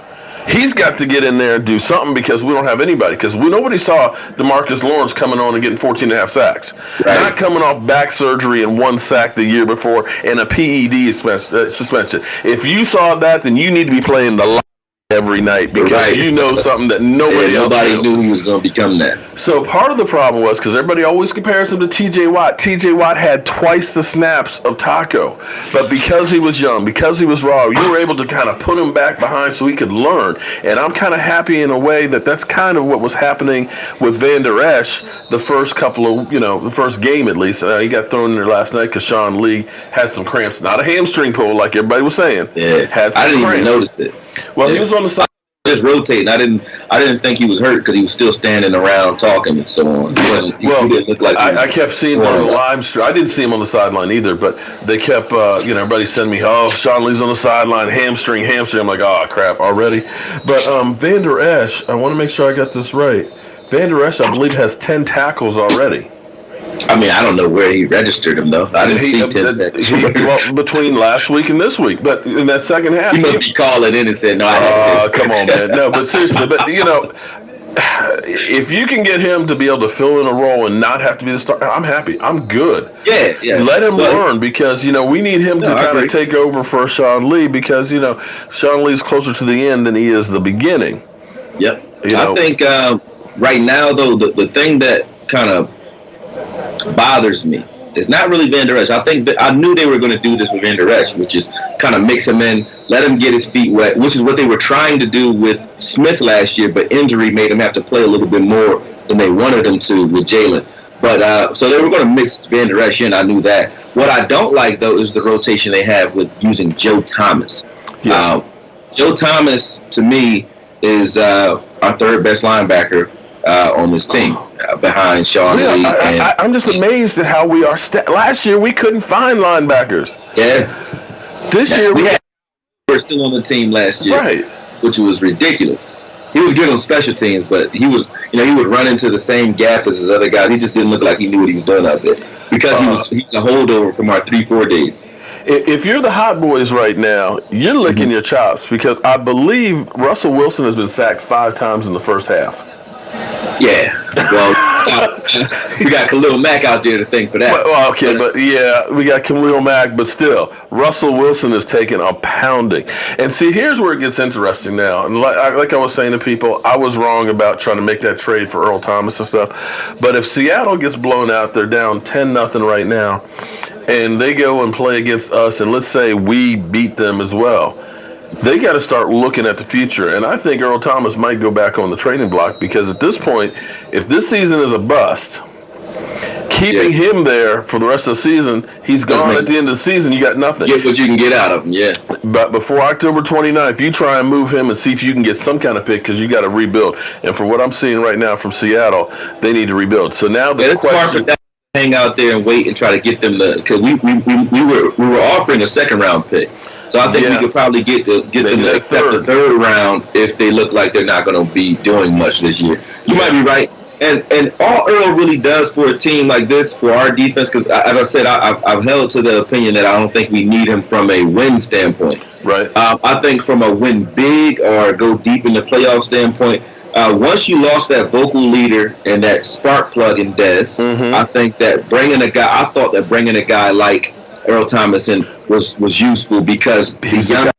He's got to get in there and do something, because we don't have anybody. Because nobody saw DeMarcus Lawrence coming on and getting 14.5 sacks. Right. Not coming off back surgery and 1 sack the year before and a PED suspension. If you saw that, then you need to be playing the line every night, because you know something that nobody knew he was going to become that. So part of the problem was, because everybody always compares him to TJ Watt. TJ Watt had twice the snaps of Taco, but because he was young, because he was raw, you were able to kind of put him back behind so he could learn. And I'm kind of happy in a way that that's kind of what was happening with Van Der Esch the first couple of, the first game at least. He got thrown in there last night because Sean Lee had some cramps. Not a hamstring pull like everybody was saying. Yeah, I didn't even notice it. Well, he was on the side. Just rotating. I didn't think he was hurt because he was still standing around talking and so on. He didn't look like I kept seeing him on the live stream. I didn't see him on the sideline either, but they kept, everybody sending me, Sean Lee's on the sideline, hamstring. I'm like, oh, crap, already? But Van Der Esch, I want to make sure I got this right. Van Der Esch, I believe, has 10 tackles already. I mean, I don't know where he registered him, though. I didn't see 10. Well, between last week and this week. But in that second half. He must be calling in and said, no, I had to. Come on, man. No, but seriously. But, if you can get him to be able to fill in a role and not have to be the starter, I'm happy. I'm good. Yeah. Let him learn, because, we need him to kind of take over for Sean Lee, because, Sean Lee's closer to the end than he is the beginning. Yep. I think right now, though, the thing that kind of bothers me it's not really Van Der Esch. I think that I knew they were going to do this with Van Der Esch, which is kind of mix him in, let him get his feet wet, which is what they were trying to do with Smith last year, but injury made him have to play a little bit more than they wanted him to with Jalen. But so they were going to mix Van Der Esch in. I knew that. What I don't like, though, is the rotation they have with using Joe Thomas. Yeah. Joe Thomas, to me, is our third best linebacker on this team, behind Sean Lee. I'm just amazed at how we are. Last year, we couldn't find linebackers. Yeah. This year, we were still on the team last year, right? Which was ridiculous. He was good on special teams, but he was, he would run into the same gap as his other guys. He just didn't look like he knew what he was doing out there because he's a holdover from our 3-4 days. If you're the Hot Boys right now, you're licking your chops because I believe Russell Wilson has been sacked 5 times in the first half. Yeah, well, we got Khalil Mack out there to thank for that. Well, okay, but yeah, we got Khalil Mack, but still, Russell Wilson is taking a pounding. And see, here's where it gets interesting now. And like I was saying to people, I was wrong about trying to make that trade for Earl Thomas and stuff. But if Seattle gets blown out, they're down 10-0 right now, and they go and play against us, and let's say we beat them as well. They got to start looking at the future, and I think Earl Thomas might go back on the trading block because at this point, if this season is a bust, keeping him there for the rest of the season, he's gone at the end of the season, you got nothing. Get what you can get out of him, yeah. But before October 29th, you try and move him and see if you can get some kind of pick because you got to rebuild. And for what I'm seeing right now from Seattle, they need to rebuild. So now the it's hard for that to hang out there and wait and try to get them because we were offering a second round pick. So I think we could probably get them to accept the third round if they look like they're not going to be doing much this year. You might be right. And all Earl really does for a team like this, for our defense, because as I said, I've held to the opinion that I don't think we need him from a win standpoint. Right. I think from a win big or go deep in the playoff standpoint, once you lost that vocal leader and that spark plug in Dez, I think that I thought that bringing a guy like Earl Thomason was useful because he's young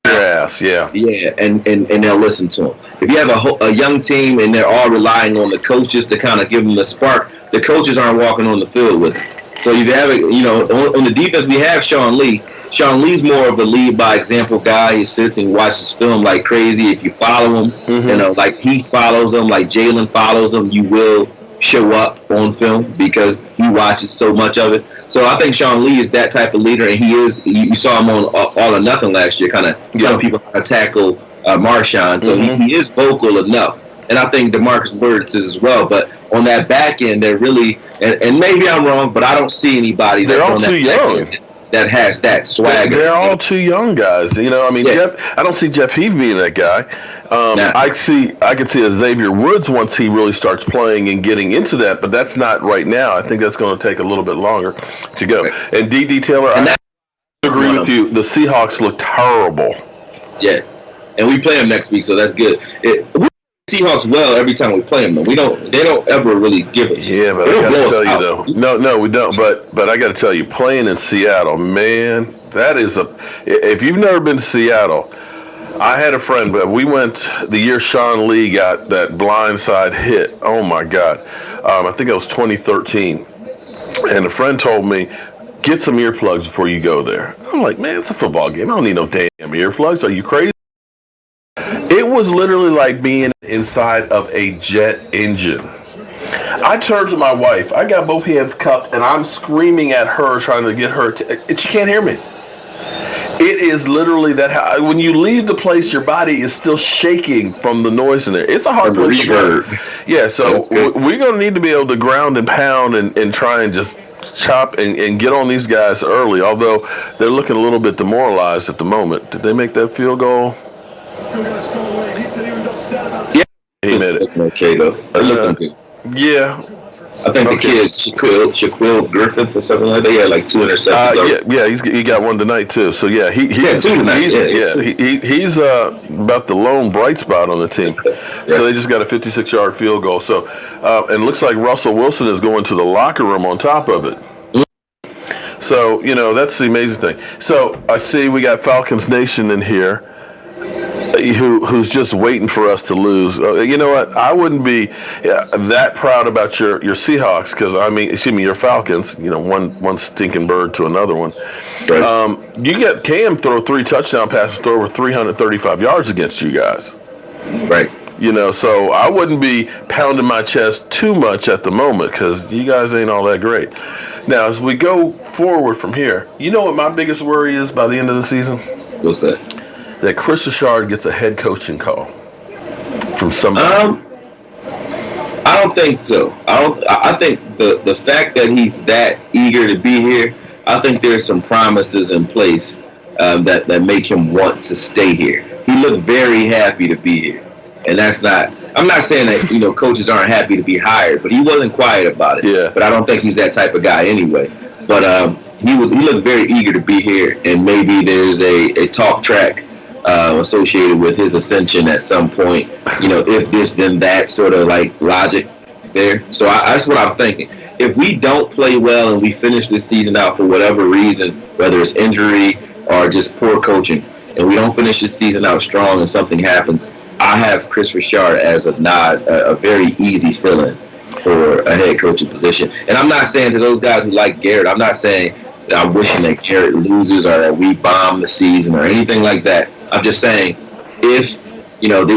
and they'll listen to him. If you have a young team and they're all relying on the coaches to kind of give them the spark, the coaches aren't walking on the field with it. So you have on the defense we have Sean Lee. Sean Lee's more of a lead by example guy. He sits and watches film like crazy. If you follow him, like he follows him, like Jalen follows him, you will show up on film because he watches so much of it. So I think Sean Lee is that type of leader, and he is. You saw him on All or Nothing last year, kind of telling people how to tackle Marshawn. So he is vocal enough, and I think DeMarcus Burns is as well. But on that back end, they're really, and maybe I'm wrong, but I don't see anybody that's on that back end that has that swagger. They're all too young guys. Jeff. I don't see Jeff Heath being that guy. I could see a Xavier Woods once he really starts playing and getting into that, but that's not right now. I think that's going to take a little bit longer to go. Right. And D.D. Taylor, I agree with you. The Seahawks look terrible. Yeah, and we play them next week, so that's good. We Seahawks well every time we play them. They don't ever really give it. Yeah, but I got to tell you though, no, we don't. But I got to tell you, playing in Seattle, man, that is if you've never been to Seattle. I had a friend, but we went the year Sean Lee got that blindside hit. Oh my God, I think it was 2013, and a friend told me, get some earplugs before you go there. I'm like, man, it's a football game. I don't need no damn earplugs. Are you crazy? It was literally like being inside of a jet engine. I turned to my wife. I got both hands cupped, and I'm screaming at her, trying to get her. And she can't hear me. It is literally that. When you leave the place, your body is still shaking from the noise in there. It's a hard place to work. Yeah, so we're going to need to be able to ground and pound and try and just chop and get on these guys early, although they're looking a little bit demoralized at the moment. Did they make that field goal? Yeah, he made it. Okay, though. Yeah. I think the kid, Shaquille Griffith or something like that, he had like 2 interceptions. He got one tonight too. So yeah, he's about the lone bright spot on the team. So they just got a 56-yard field goal. So and it looks like Russell Wilson is going to the locker room on top of it. So that's the amazing thing. So I see we got Falcons Nation in here. Who's just waiting for us to lose. You know what? I wouldn't be that proud about your Seahawks because, your Falcons, one stinking bird to another one. Right. You get Cam throw 3 touchdown passes to over 335 yards against you guys. Right. So I wouldn't be pounding my chest too much at the moment because you guys ain't all that great. Now, as we go forward from here, you know what my biggest worry is by the end of the season? What's that? That Chris Richard gets a head coaching call from somebody. I don't think so. I think the fact that he's that eager to be here, I think there's some promises in place that make him want to stay here. He looked very happy to be here, and that's not. I'm not saying that coaches aren't happy to be hired, but he wasn't quiet about it. Yeah. But I don't think he's that type of guy anyway. But he looked very eager to be here, and maybe there's a talk track associated with his ascension at some point, if this then that sort of like logic there. So that's what I'm thinking. If we don't play well and we finish this season out for whatever reason, whether it's injury or just poor coaching, and we don't finish this season out strong and something happens, I have Chris Richard as a very easy fill-in for a head coaching position. And I'm not saying to those guys who like Garrett, I'm not saying that I'm wishing that Garrett loses or that we bomb the season or anything like that. I'm just saying, if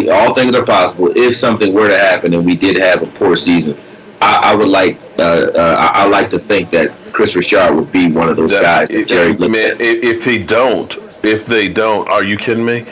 all things are possible, if something were to happen and we did have a poor season, I would like I like to think that Chris Richard would be one of those guys that Jerry looked at. If they don't, are you kidding me?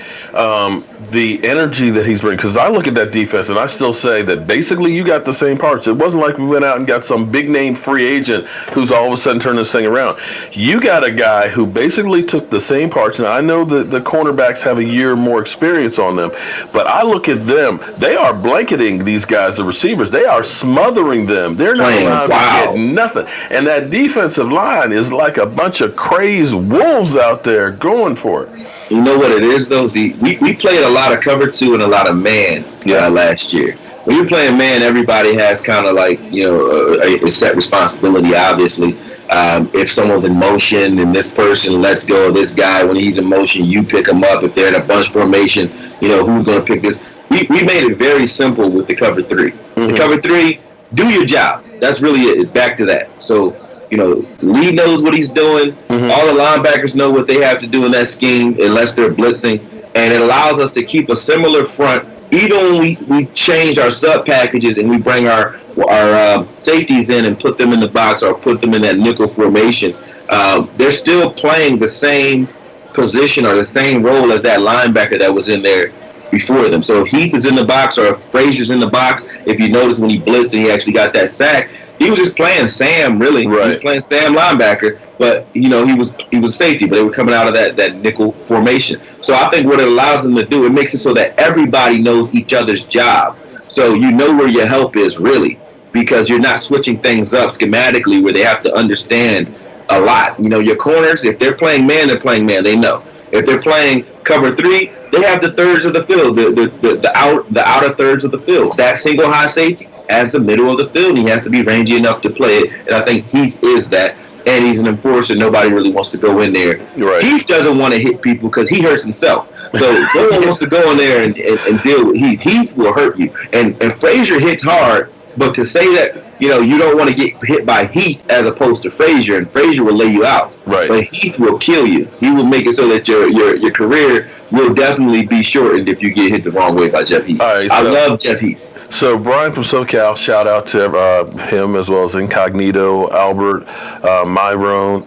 The energy that he's bringing, because I look at that defense and I still say that basically you got the same parts. It wasn't like we went out and got some big name free agent who's all of a sudden turning this thing around. You got a guy who basically took the same parts. Now I know that the cornerbacks have a year more experience on them, but I look at them, they are blanketing these guys, the receivers. They are smothering them. They're not allowed to get nothing. And that defensive line is like a bunch of crazed wolves out there going for it. You know what it is, though? We played a lot of cover 2 and a lot of man last year. When you're playing man, everybody has kind of like, a set responsibility, obviously. If someone's in motion and this person lets go of this guy, when he's in motion, you pick him up. If they're in a bunch formation, who's going to pick this? We made it very simple with the cover 3. Mm-hmm. The cover 3, do your job. That's really it. It's back to that. So, Lee knows what he's doing. Mm-hmm. All the linebackers know what they have to do in that scheme unless they're blitzing. And it allows us to keep a similar front even when we change our sub packages and we bring our safeties in and put them in the box or put them in that nickel formation. They're still playing the same position or the same role as that linebacker that was in there before them. So if Heath is in the box or if Frazier's in the box, if you notice when he blitzed and he actually got that sack, he was just playing Sam, really. Right. He was playing Sam linebacker, but he was safety, but they were coming out of that nickel formation. So I think what it allows them to do, it makes it so that everybody knows each other's job. So you know where your help is, really, because you're not switching things up schematically where they have to understand a lot. Your corners, if they're playing man, they're playing man. They know. If they're playing cover 3, they have the thirds of the field, the outer thirds of the field. That single high safety as the middle of the field. He has to be rangy enough to play it, and I think Heath is that. And he's an enforcer. Nobody really wants to go in there. Right. Heath doesn't want to hit people because he hurts himself. So no one wants to go in there and deal with Heath. Heath will hurt you. And Frazier hits hard, but to say that you don't want to get hit by Heath as opposed to Frazier, and Frazier will lay you out. Right. But Heath will kill you. He will make it so that your career will definitely be shortened if you get hit the wrong way by Jeff Heath. Right, I love Jeff Heath. So Brian from SoCal, shout out to him as well as Incognito, Albert, Myrone.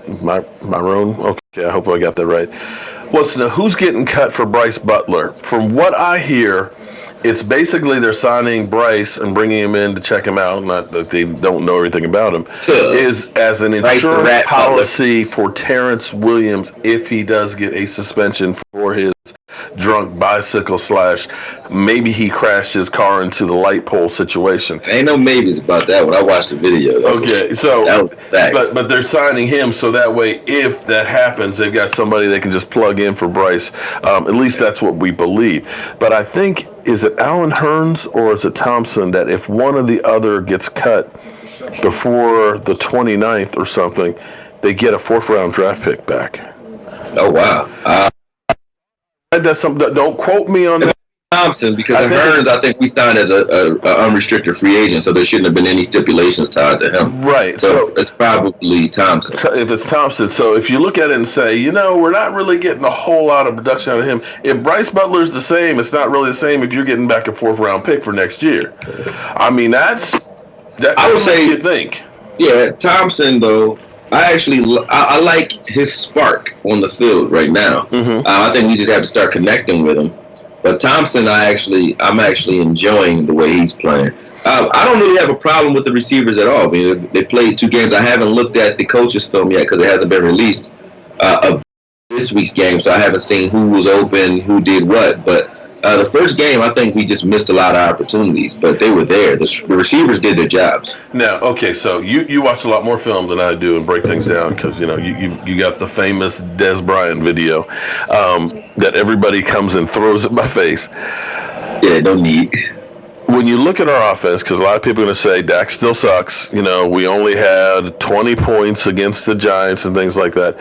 Okay, I hope I got that right. Who's getting cut for Bryce Butler? From what I hear, it's basically they're signing Bryce and bringing him in to check him out. Not that they don't know everything about him. Is as an insurance policy for Terrence Williams if he does get a suspension for his drunk bicycle / maybe he crashed his car into the light pole situation. Ain't no maybes about that one. I watched the video. Okay, so that was a fact. But they're signing him so that way if that happens, they've got somebody they can just plug in for Bryce. At least that's what we believe. But I think, is it Alan Hearns or is it Thompson that if one or the other gets cut before the 29th or something, they get a 4th round draft pick back? Oh, wow. That's something. Don't quote me on that. Thompson, because Hearns, I think we signed as a unrestricted free agent, so there shouldn't have been any stipulations tied to him. Right. So it's probably Thompson. If it's Thompson, so if you look at it and say, we're not really getting a whole lot of production out of him. If Bryce Butler's the same, it's not really the same if you're getting back a 4th round pick for next year. I mean, that I would say you think. Yeah, Thompson though. I like his spark on the field right now. Mm-hmm. I think we just have to start connecting with him. But Thompson, I'm actually enjoying the way he's playing. I don't really have a problem with the receivers at all. I mean, they played 2 games. I haven't looked at the coaches' film yet because it hasn't been released of this week's game, so I haven't seen who was open, who did what. But the first game, I think we just missed a lot of opportunities, but they were there. The receivers did their jobs. Now, okay, so you watch a lot more film than I do and break things down because, you got the famous Des Bryant video that everybody comes and throws at my face. Yeah, no need. When you look at our offense, because a lot of people are going to say Dak still sucks, we only had 20 points against the Giants and things like that.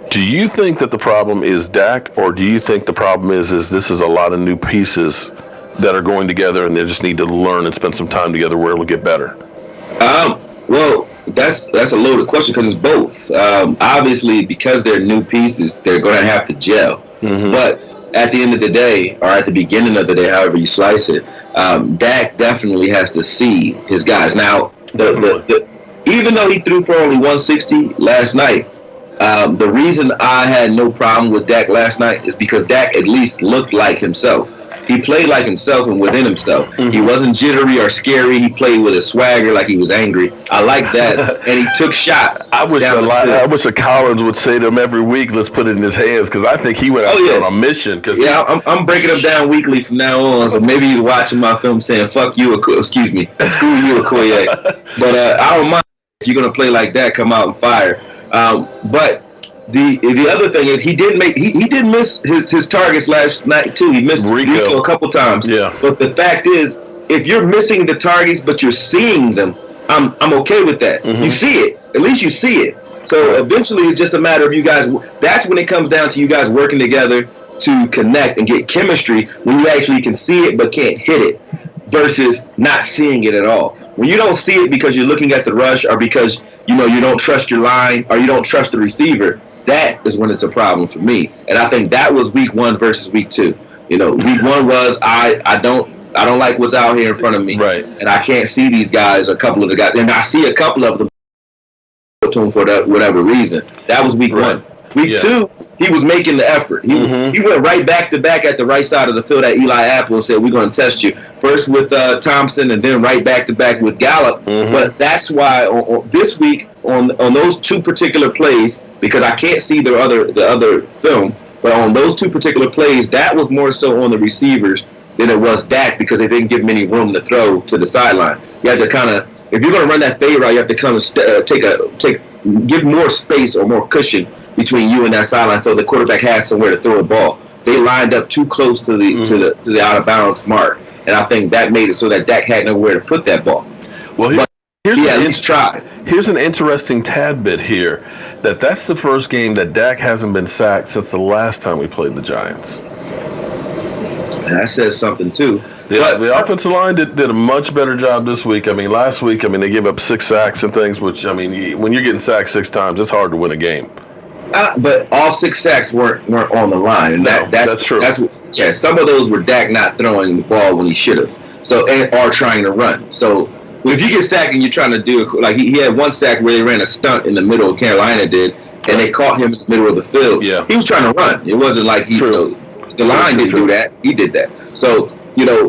Do you think that the problem is Dak, or do you think the problem is this is a lot of new pieces that are going together and they just need to learn and spend some time together where it'll get better? Well, that's a loaded question because it's both. Obviously, because they're new pieces, they're going to have to gel. Mm-hmm. But at the end of the day, or at the beginning of the day, however you slice it, Dak definitely has to see his guys. Now, even though he threw for only 160 last night, the reason I had no problem with Dak last night is because Dak at least looked like himself. He played like himself and within himself. Mm-hmm. He wasn't jittery or scary. He played with a swagger like he was angry. I like that. And he took shots. I wish that Collins would say to him every week, let's put it in his hands, because I think he went out there on a mission. I'm breaking him down weekly from now on, so maybe he's watching my film saying, fuck you, screw you, Okoye. But I don't mind if you're going to play like that, come out and fire. But the other thing is he did miss his targets last night too. He missed Rico a couple times. Yeah. But the fact is, if you're missing the targets but you're seeing them, I'm okay with that. Mm-hmm. You see it. At least you see it. So eventually it's just a matter of you guys. That's when it comes down to you guys working together to connect and get chemistry, when you actually can see it but can't hit it, versus not seeing it at all. When you don't see it because you're looking at the rush, or because you don't trust your line, or you don't trust the receiver, that is when it's a problem for me. And I think that was week 1 versus week 2. Week 1 was I don't like what's out here in front of me, right? And I can't see these guys. A couple of the guys, and I see a couple of them for that whatever reason. That was week 1. Week 2, he was making the effort. He went right back to back at the right side of the field at Eli Apple and said, we're going to test you. First with Thompson, and then right back to back with Gallup. Mm-hmm. But that's why this week on those 2 particular plays, because I can't see the other film, but on those 2 particular plays, that was more so on the receivers than it was Dak, because they didn't give him any room to throw to the sideline. You have to kind of, if you're going to run that fade route, you have to kind of give more space or more cushion between you and that sideline, so the quarterback has somewhere to throw the ball. They lined up too close to the out of bounds mark, and I think that made it so that Dak had nowhere to put that ball. Well, here's Here's an interesting tad bit here, that's the first game that Dak hasn't been sacked since the last time we played the Giants. And that says something too. The offensive line did a much better job this week. I mean, last week, they gave up 6 sacks and things, which, when you're getting sacked 6 times, it's hard to win a game. But all 6 sacks weren't on the line, and that's true. Some of those were Dak not throwing the ball when he should have, or trying to run. So if you get sacked and you're trying to do it, like he had 1 sack where they ran a stunt in the middle of Carolina did, and they caught him in the middle of the field. Yeah. He was trying to run. It wasn't like the line didn't do that. He did that. So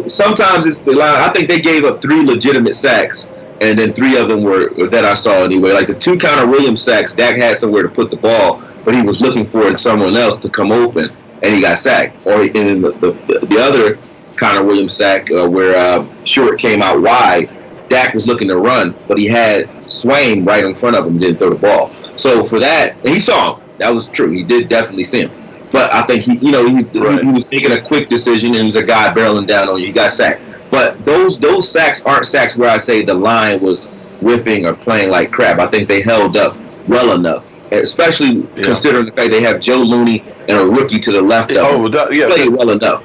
sometimes it's the line. I think they gave up 3 legitimate sacks, and then 3 of them were that I saw anyway. Like the 2 Connor Williams sacks, Dak had somewhere to put the ball, but he was looking for someone else to come open, and he got sacked. Or in the other Connor Williams sack where Short came out wide, Dak was looking to run, but he had Swain right in front of him, didn't throw the ball. So for that, and he saw him. That was true. He did definitely see him. But I think he was making a quick decision, and there's a guy barreling down on you. He got sacked. But those sacks aren't sacks where I say the line was whiffing or playing like crap. I think they held up well enough, especially considering the fact they have Joe Looney and a rookie to the left of them. Played well enough.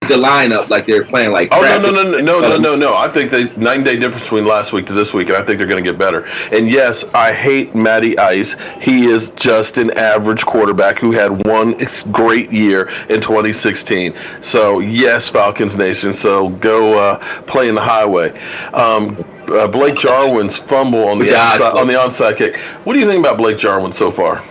The lineup like they're playing like crap. No. I think they 9-day difference between last week to this week, and I think they're going to get better. And yes, I hate Matty Ice. He is just an average quarterback who had 1 great year in 2016. So yes, Falcons Nation. So go play in the highway. Blake Jarwin's fumble on the onside kick. What do you think about Blake Jarwin so far?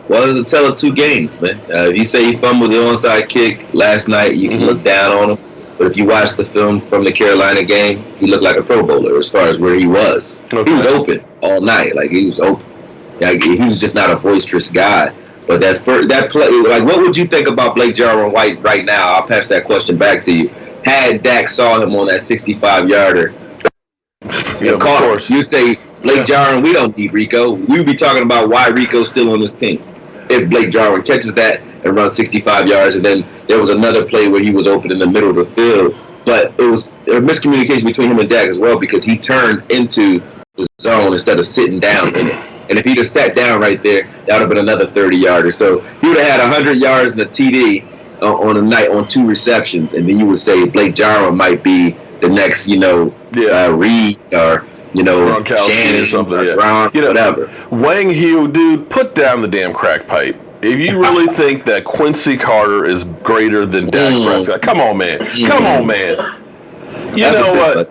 Well, it's a tale of 2 games, man. If you say he fumbled the onside kick last night, you can look down on him. But if you watch the film from the Carolina game, he looked like a Pro Bowler as far as where he was. Okay. He was open all night. Like, he was open. Like, he was just not a boisterous guy. But that play, like, what would you think about Blake Jarwin White right now? I'll pass that question back to you. Had Dak saw him on that 65-yarder, you say, Blake Jarwin, we don't need Rico. We would be talking about why Rico's still on this team. If Blake Jarwin catches that and runs 65 yards, and then there was another play where he was open in the middle of the field. But it was a miscommunication between him and Dak as well, because he turned into the zone instead of sitting down in it. And if he'd have sat down right there, that would have been another 30-yarder. So he would have had 100 yards and a TD on a night on 2 receptions, and then you would say Blake Jarwin might be the next, Reed or Shannon or something, whatever. Wang Hugh, dude, put down the damn crack pipe. If you really think that Quincy Carter is greater than Dak Prescott, come on, man. Come on, man. You know what?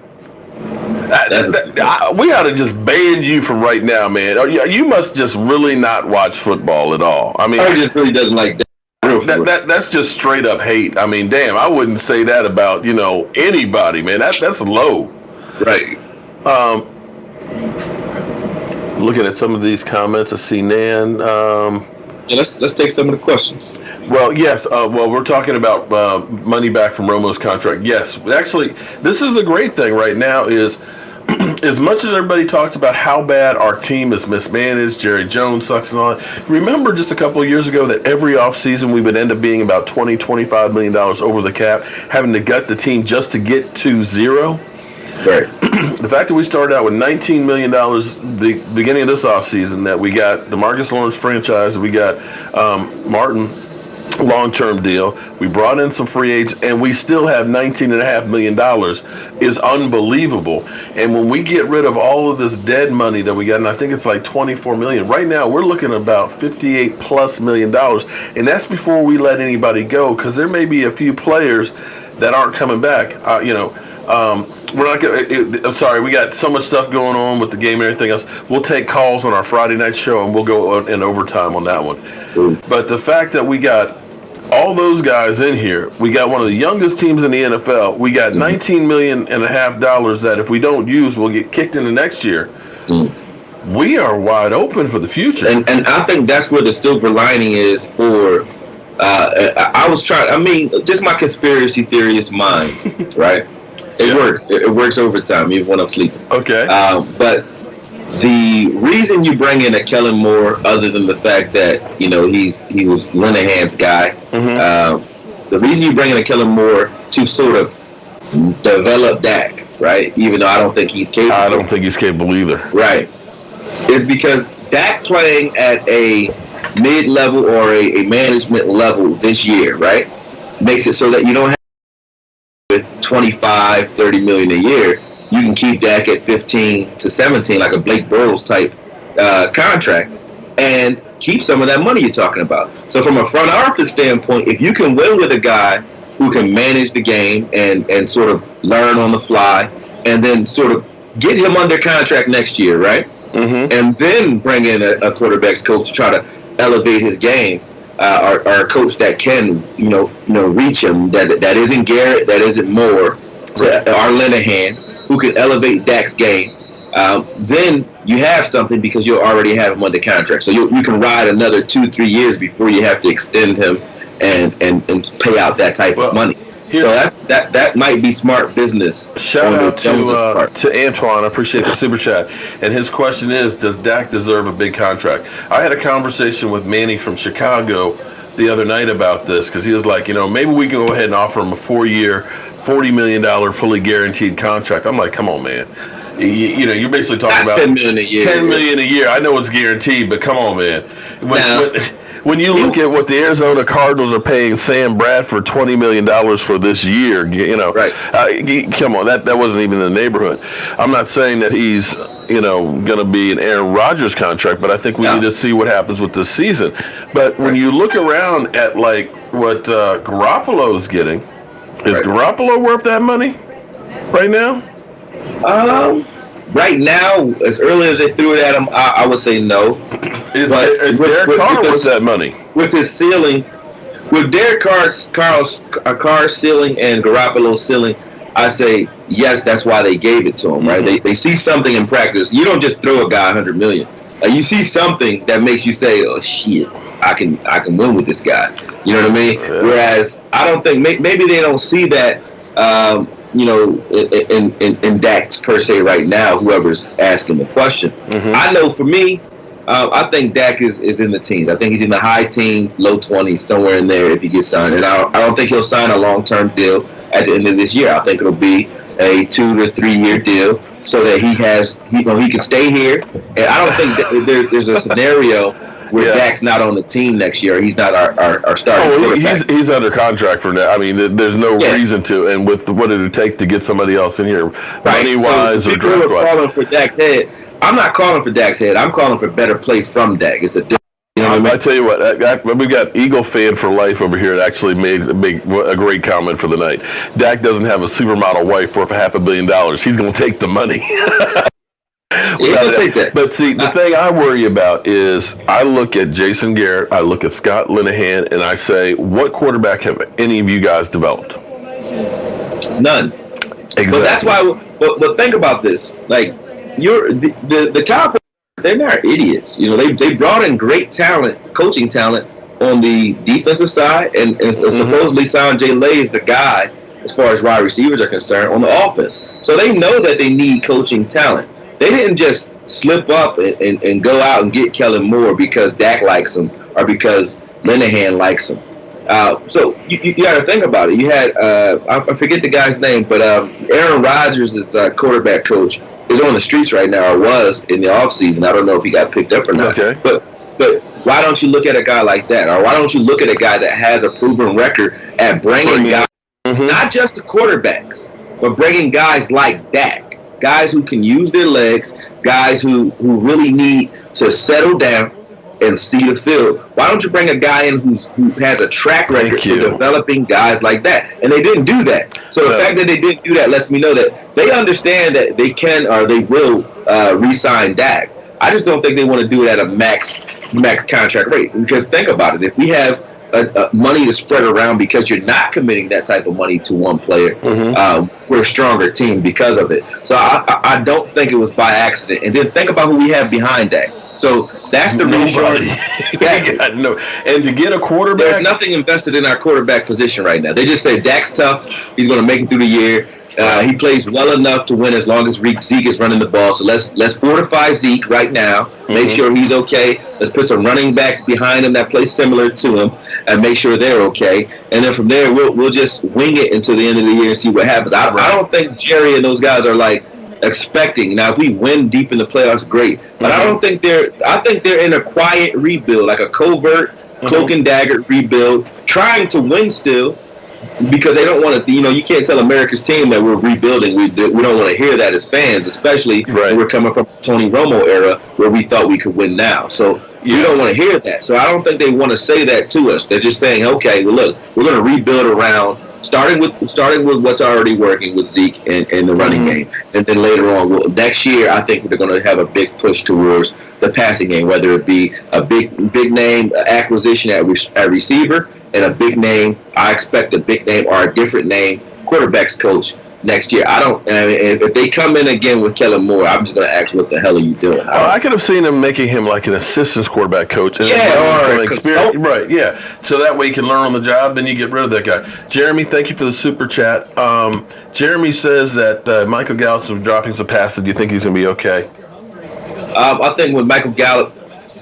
We ought to just ban you from right now, man. You must just really not watch football at all. I mean, he just really doesn't like that. That's just straight up hate. I mean, damn, I wouldn't say that about anybody, man. That's low. Right. Looking at some of these comments, I see Nan. Let's take some of the questions. Well, yes. We're talking about money back from Romo's contract. Yes, actually, this is the great thing right now is as much as everybody talks about how bad our team is mismanaged, Jerry Jones sucks and all that, remember just a couple of years ago that every offseason we would end up being about $20-25 million over the cap, having to gut the team just to get to zero? Right. The fact that we started out with $19 million the beginning of this offseason, that we got the Marcus Lawrence franchise, we got Martin long-term deal, we brought in some free agents, and we still have $19.5 million is unbelievable. And when we get rid of all of this dead money that we got, and I think it's like $24 million, right now we're looking at about $58+ million, and that's before we let anybody go, because there may be a few players that aren't coming back. We're not going. I'm sorry, we got so much stuff going on with the game and everything else. We'll take calls on our Friday night show, and we'll go in overtime on that one. But the fact that we got all those guys in here, we got one of the youngest teams in the NFL. We got $19.5 million that if we don't use, we'll get kicked into next year. We are wide open for the future. And I think that's where the silver lining is for. I was trying. I mean, just my conspiracy theorist mind, right? It works. It works overtime, even when I'm sleeping. Okay. But the reason you bring in a Kellen Moore, other than the fact that he was Linehan's guy, the reason you bring in a Kellen Moore to sort of develop Dak, right? Even though I don't think he's capable. I don't think he's capable either. Right. Is because Dak playing at a mid-level or a management level this year, right, makes it so that you don't have with $25-30 million a year, you can keep Dak at 15 to 17, like a Blake Bortles type contract, and keep some of that money you're talking about. So from a front office standpoint, if you can win with a guy who can manage the game and sort of learn on the fly, and then sort of get him under contract next year, right? And then bring in a quarterback's coach to try to elevate his game. Or a coach that can, reach him. That isn't Garrett, that isn't Moore, or Linehan, who can elevate Dak's game. Then you have something because you'll already have him under contract. So you can ride another 2-3 years before you have to extend him and pay out that type of money. So that might be smart business. Shout out to Antoine. I appreciate the super chat. And his question is, does Dak deserve a big contract? I had a conversation with Manny from Chicago the other night about this, because he was like, maybe we can go ahead and offer him a 4-year, $40 million fully guaranteed contract. I'm like, come on, man. You're basically talking about $10 million a year. $10 million a year. I know it's guaranteed, but come on, man. When you look at what the Arizona Cardinals are paying Sam Bradford $20 million for this year, right? Come on, that wasn't even in the neighborhood. I'm not saying that he's going to be an Aaron Rodgers contract, but I think we need to see what happens with this season. But when you look around at like what Garoppolo's getting, is Garoppolo worth that money right now? Right now, as early as they threw it at him, I would say no. Is Derek Carr worth that money? With his ceiling, with Derek Carr's ceiling and Garoppolo's ceiling, I say yes. That's why they gave it to him, right? They see something in practice. You don't just throw a guy $100 million. You see something that makes you say, "Oh shit, I can win with this guy." You know what I mean? Yeah. Whereas I don't think maybe they don't see that. In Dak's per se right now, whoever's asking the question. I know for me, I think Dak is in the teens. I think he's in the high teens, low 20s, somewhere in there if he gets signed. And I don't think he'll sign a long-term deal at the end of this year. I think it'll be a 2 to 3 year deal so that he can stay here. And I don't think that there's a scenario where Dak's not on the team next year. He's not our starting quarterback. He's under contract for that. I mean, there's no reason to. And with what it would take to get somebody else in here, money-wise or draft-wise. Calling for Dak's head. I'm not calling for Dak's head. I'm calling for better play from Dak. It's a difference. You know what I mean? I tell you what, we got Eagle fan for life over here that actually made a great comment for the night. Dak doesn't have a supermodel wife worth $500 million. He's going to take the money. He'll take that. But see, the thing I worry about is I look at Jason Garrett, I look at Scott Linehan, and I say, what quarterback have any of you guys developed? None. Exactly. But that's why. But think about this. Like, the Cowboys, they're not idiots. You know, they brought in great talent, coaching talent on the defensive side, and supposedly Sanjay Lay is the guy as far as wide receivers are concerned on the offense. So they know that they need coaching talent. They didn't just slip up and go out and get Kellen Moore because Dak likes him or because Linehan likes him. So you got to think about it. You had I forget the guy's name, but Aaron Rodgers is quarterback coach is on the streets right now, or was in the offseason. I don't know if he got picked up or not. Okay. But why don't you look at a guy like that, or why don't you look at a guy that has a proven record at bringing guys, not just the quarterbacks, but bringing guys like Dak, guys who can use their legs, guys who really need to settle down and see the field. Why don't you bring a guy in who has a track record for developing guys like that? And they didn't do that. So the fact that they didn't do that lets me know that they understand that they can or they will re-sign Dak. I just don't think they want to do it at a max contract rate. Because think about it. If we have money to spread around because you're not committing that type of money to one player, we're a stronger team because of it. So I don't think it was by accident. And then think about who we have behind Dak. So that's the reason. Exactly. No. And to get a quarterback, there's nothing invested in our quarterback position right now. They just say Dak's tough. He's going to make it through the year. He plays well enough to win as long as Zeke is running the ball. So let's fortify Zeke right now. Make sure he's okay. Let's put some running backs behind him that play similar to him and make sure they're okay. And then from there, we'll just wing it until the end of the year and see what happens. I don't think Jerry and those guys are like expecting. Now, if we win deep in the playoffs, great. But I don't think I think they're in a quiet rebuild, like a covert cloak and dagger rebuild, trying to win still, because they don't want to, you can't tell America's team that we're rebuilding. We don't want to hear that as fans, especially when we're coming from the Tony Romo era where we thought we could win now. So you don't want to hear that. So I don't think they want to say that to us. They're just saying, okay, well, look, we're going to rebuild around starting with what's already working with Zeke and the running game. And then later on, next year, I think they're going to have a big push towards the passing game, whether it be a big name acquisition at receiver and a big name. I expect a big name or a different name quarterbacks coach next year. If they come in again with Kellen Moore, I'm just going to ask, what the hell are you doing? I could have seen him making him like an assistant quarterback coach. And or experience. Right, yeah. So that way you can learn on the job, then you get rid of that guy. Jeremy, thank you for the super chat. Jeremy says that Michael Gallup's dropping some passes. Do you think he's going to be okay? I think when Michael Gallup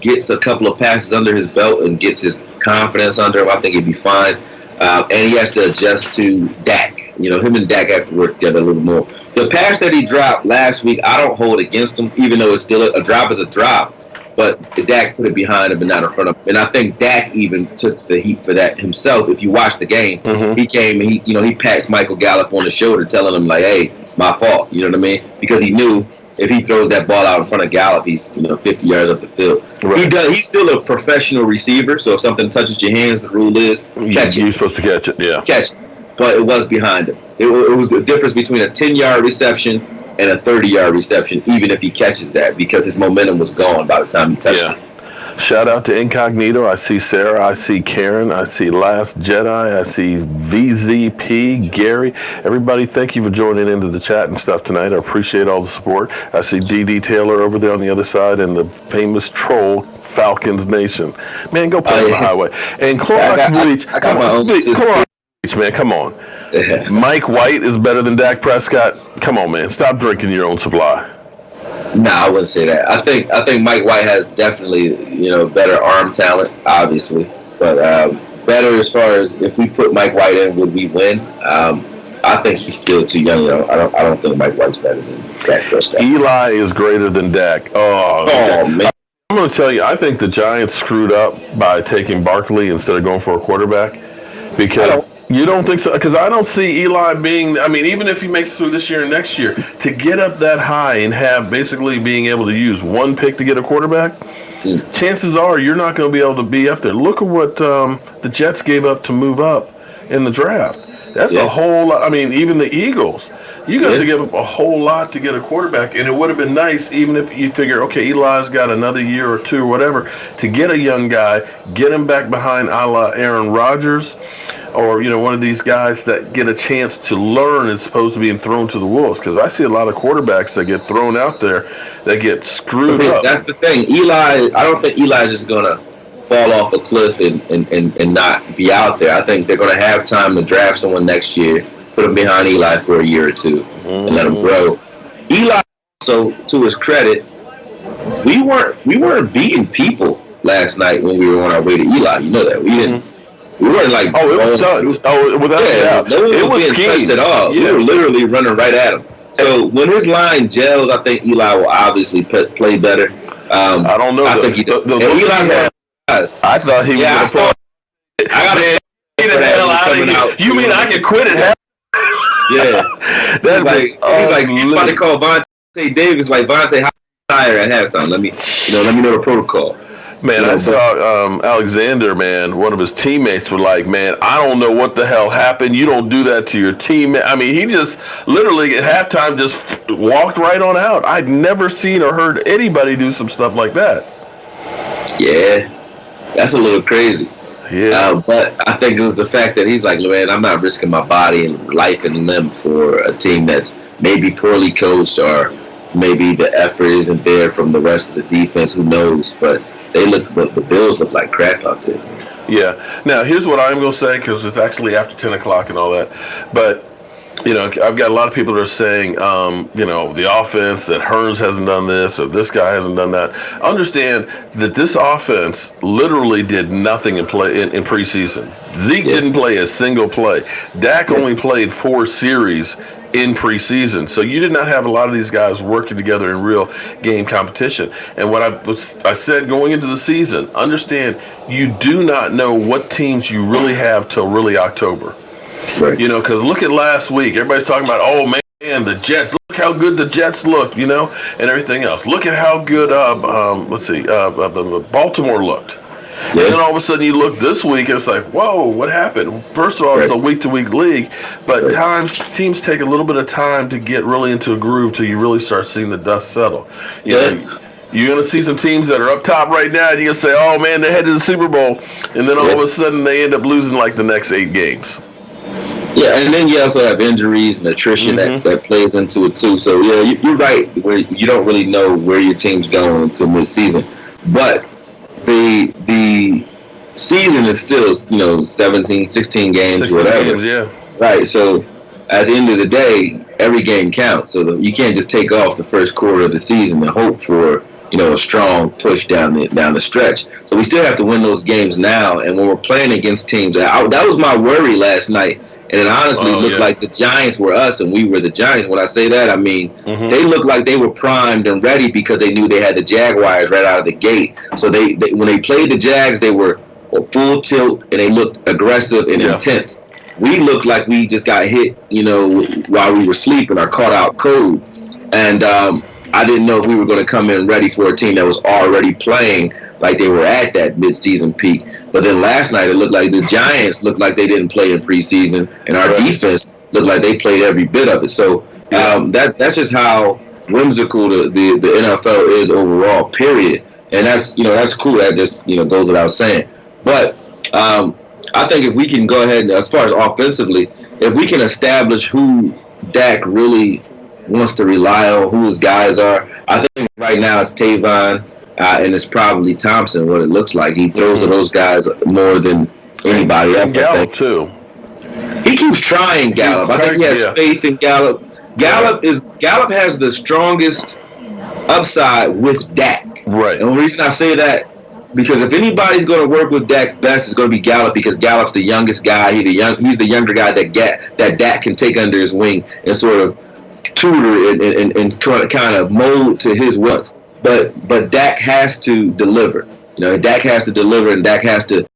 gets a couple of passes under his belt and gets his confidence under him, I think he'd be fine. And he has to adjust to Dak. Him and Dak have to work together a little more. The pass that he dropped last week, I don't hold against him, even though it's still a drop is a drop. But Dak put it behind him and not in front of him. And I think Dak even took the heat for that himself. If you watch the game, he came and he pats Michael Gallup on the shoulder, telling him like, "Hey, my fault." You know what I mean? Because he knew if he throws that ball out in front of Gallup, he's 50 yards up the field. Right. He's still a professional receiver, so if something touches your hands, the rule is catch it. You're supposed to catch it, yeah. Catch it. But it was behind him. It was the difference between a 10-yard reception and a 30-yard reception, even if he catches that, because his momentum was gone by the time he touched it. Shout out to Incognito. I see Sarah. I see Karen. I see Last Jedi. I see VZP, Gary. Everybody, thank you for joining into the chat and stuff tonight. I appreciate all the support. I see DD Taylor over there on the other side and the famous troll Falcons Nation. Man, go play on the highway. And Clorox Bleach. I got my own. Clorox Bleach, man. Come on. Mike White is better than Dak Prescott. Come on, man. Stop drinking your own supply. Nah, I wouldn't say that. I think Mike White has definitely, better arm talent, obviously. But better as far as if we put Mike White in, would we win? I think he's still too young, though. I don't think Mike White's better than Dak Prescott. Eli is greater than Dak. Oh man. I'm going to tell you, I think the Giants screwed up by taking Barkley instead of going for a quarterback. Because you don't think so? Because I don't see Eli being, even if he makes it through this year and next year, to get up that high and have basically being able to use one pick to get a quarterback, chances are you're not going to be able to be up there. Look at what the Jets gave up to move up in the draft. That's a whole lot. I mean, even the Eagles. You got to give up a whole lot to get a quarterback, and it would have been nice even if you figure, okay, Eli's got another year or two or whatever, to get a young guy, get him back behind a la Aaron Rodgers, or one of these guys that get a chance to learn as opposed to being thrown to the wolves. Because I see a lot of quarterbacks that get thrown out there that get screwed up. That's the thing. I don't think Eli's just going to fall off a cliff and not be out there. I think they're going to have time to draft someone next year, put him behind Eli for a year or two, and let him grow. Eli, also, to his credit, we weren't beating people last night when we were on our way to Eli. You know that. We didn't. We weren't like, it was stunts. Without doubt. It was schemed at all. Yeah. We were literally running right at him. So when his line gels, I think Eli will obviously play better. I don't know. I think he does. I thought he was going to fall. I got to get the hell out of here. You mean I can quit at half? Yeah. That's he's about to call Vontae Davis like, Vontae, how higher at halftime? Let me know the protocol. Man, I saw Alexander, man, one of his teammates were like, man, I don't know what the hell happened. You don't do that to your teammate. I mean, he just literally at halftime just walked right on out. I'd never seen or heard anybody do some stuff like that. Yeah, that's a little crazy. Yeah. But I think it was the fact that he's like, man, I'm not risking my body and life and limb for a team that's maybe poorly coached, or maybe the effort isn't there from the rest of the defense. Who knows? But the Bills look like crap out there. Yeah. Now, here's what I'm going to say, because it's actually after 10 o'clock and all that. But, I've got a lot of people that are saying, the offense, that Hearns hasn't done this or this guy hasn't done that. Understand that this offense literally did nothing in preseason. Zeke didn't play a single play. Dak only played 4 series in preseason. So you did not have a lot of these guys working together in real game competition. And what I said going into the season, understand you do not know what teams you really have till really October. Right. Because look at last week. Everybody's talking about, oh man, the Jets. Look how good the Jets looked, and everything else. Look at how good Baltimore looked. Yeah. And then all of a sudden you look this week and it's like, whoa, what happened? First of all, it's a week-to-week league, but teams take a little bit of time to get really into a groove till you really start seeing the dust settle. You're going to see some teams that are up top right now, and you're going to say, oh, man, they're headed to the Super Bowl, and then all of a sudden they end up losing like the next 8 games. Yeah, and then you also have injuries and attrition that plays into it too. So, yeah, you're right, where you don't really know where your team's going until mid-season. But the season is still, 17, 16 games, 16 whatever. Games, yeah. Right, so at the end of the day, every game counts. So you can't just take off the first quarter of the season and hope for, a strong push down the stretch. So we still have to win those games now. And when we're playing against teams, that was my worry last night. And it honestly looked like the Giants were us and we were the Giants. When I say that, I mean, they looked like they were primed and ready because they knew they had the Jaguars right out of the gate. So they when they played the Jags, they were full tilt and they looked aggressive and intense. We looked like we just got hit, while we were sleeping or caught out cold. And I didn't know if we were going to come in ready for a team that was already playing like they were at that midseason peak. But then last night, it looked like the Giants looked like they didn't play in preseason, and our defense looked like they played every bit of it. So that's just how whimsical the NFL is overall, period. And that's cool. That just goes without saying. But I think if we can go ahead, as far as offensively, if we can establish who Dak really wants to rely on, who his guys are, I think right now it's Tavon. And it's probably Thompson, what it looks like. He throws to those guys more than anybody else. Gallup, too. He keeps trying Gallup. I think he has faith in Gallup. Gallup has the strongest upside with Dak. Right. And the reason I say that, because if anybody's going to work with Dak best, it's going to be Gallup, because Gallup's the youngest guy. He's the younger guy that Dak can take under his wing and sort of tutor and kind of mold to his wants. But Dak has to deliver. Dak has to deliver, and Dak has to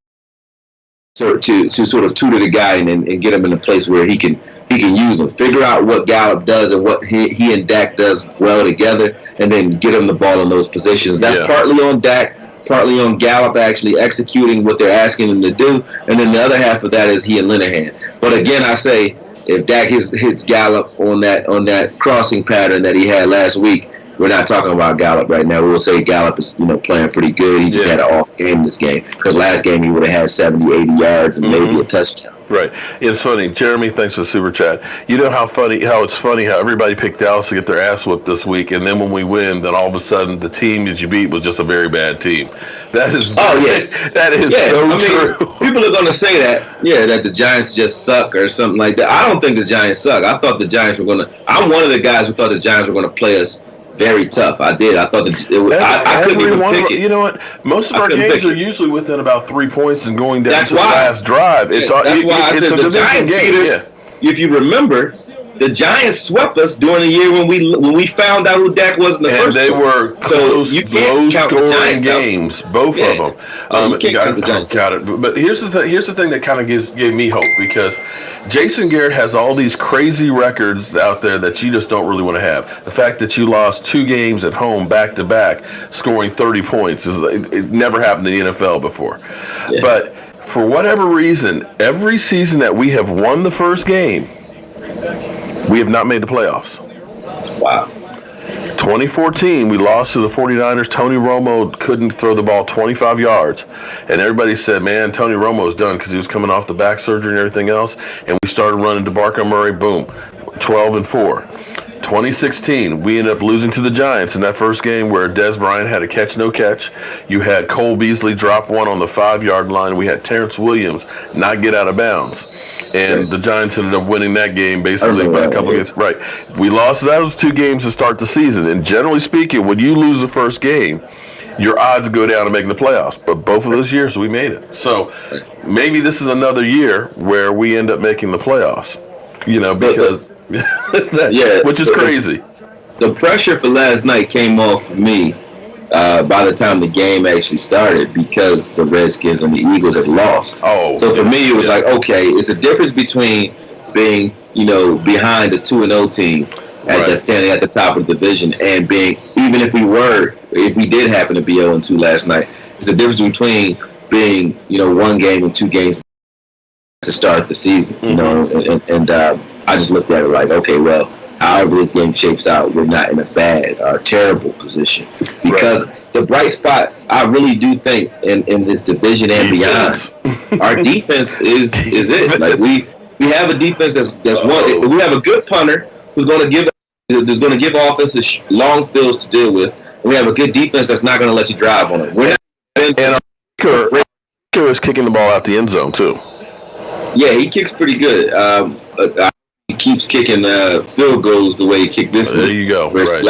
sort of tutor the guy and get him in a place where he can use him. Figure out what Gallup does and what he and Dak does well together, and then get him the ball in those positions. That's partly on Dak, partly on Gallup actually executing what they're asking him to do, and then the other half of that is he and Linehan. But again, I say if Dak hits Gallup on that crossing pattern that he had last week, we're not talking about Gallup right now. We'll say Gallup is playing pretty good. He just had an off game this game because last game he would have had 70, 80 yards and maybe a touchdown. Right. It's funny. Jeremy, thanks for the super chat. You know how it's funny how everybody picked Dallas to get their ass whooped this week, and then when we win, then all of a sudden the team that you beat was just a very bad team. That is that is so true. People are going to say that the Giants just suck or something like that. I don't think the Giants suck. I thought the Giants were going to. I'm one of the guys who thought the Giants were going to play us very tough. I did. I thought I couldn't even pick it. You know what? Most of our games are usually within about 3 points and going down to the last drive. That's why I said the Giants beat us. If you remember, the Giants swept us during the year when we found out who Dak was in the first. And they were close, low-scoring games, both of them. Got it. But here's the thing that kind of gave me hope, because Jason Garrett has all these crazy records out there that you just don't really want to have. The fact that you lost 2 games at home back-to-back, scoring 30 points, it never happened in the NFL before. Yeah. But for whatever reason, every season that we have won the first game, we have not made the playoffs. Wow. 2014, we lost to the 49ers. Tony Romo couldn't throw the ball 25 yards. And everybody said, man, Tony Romo's done because he was coming off the back surgery and everything else. And we started running DeMarco Murray, boom, 12-4. 2016, we ended up losing to the Giants in that first game where Dez Bryant had a catch, no catch. You had Cole Beasley drop one on the 5-yard line. We had Terrence Williams not get out of bounds. And the Giants ended up winning that game basically by a couple of games. Right. We lost those 2 games to start the season. And generally speaking, when you lose the first game, your odds go down to making the playoffs. But both of those years, we made it. So maybe this is another year where we end up making the playoffs. Because which is crazy. The pressure for last night came off me by the time the game actually started, because the Redskins and the Eagles had lost. So for me, it was like, okay, it's a difference between being, behind a 2-0 team standing at the top of the division and being, even if we did happen to be 0-2 last night, it's a difference between being, 1 game and 2 games to start the season, and I just looked at it like, okay, well, however this game shapes out, we're not in a bad or terrible position, because the bright spot, I really do think, in this division and beyond, our defense is it. Like we have a defense that's one. We have a good punter who's going to give offenses long fields to deal with. And we have a good defense that's not going to let you drive on it. And our kicker is kicking the ball out the end zone too. Yeah, he kicks pretty good. He keeps kicking field goals the way he kicked this week. There you go. Because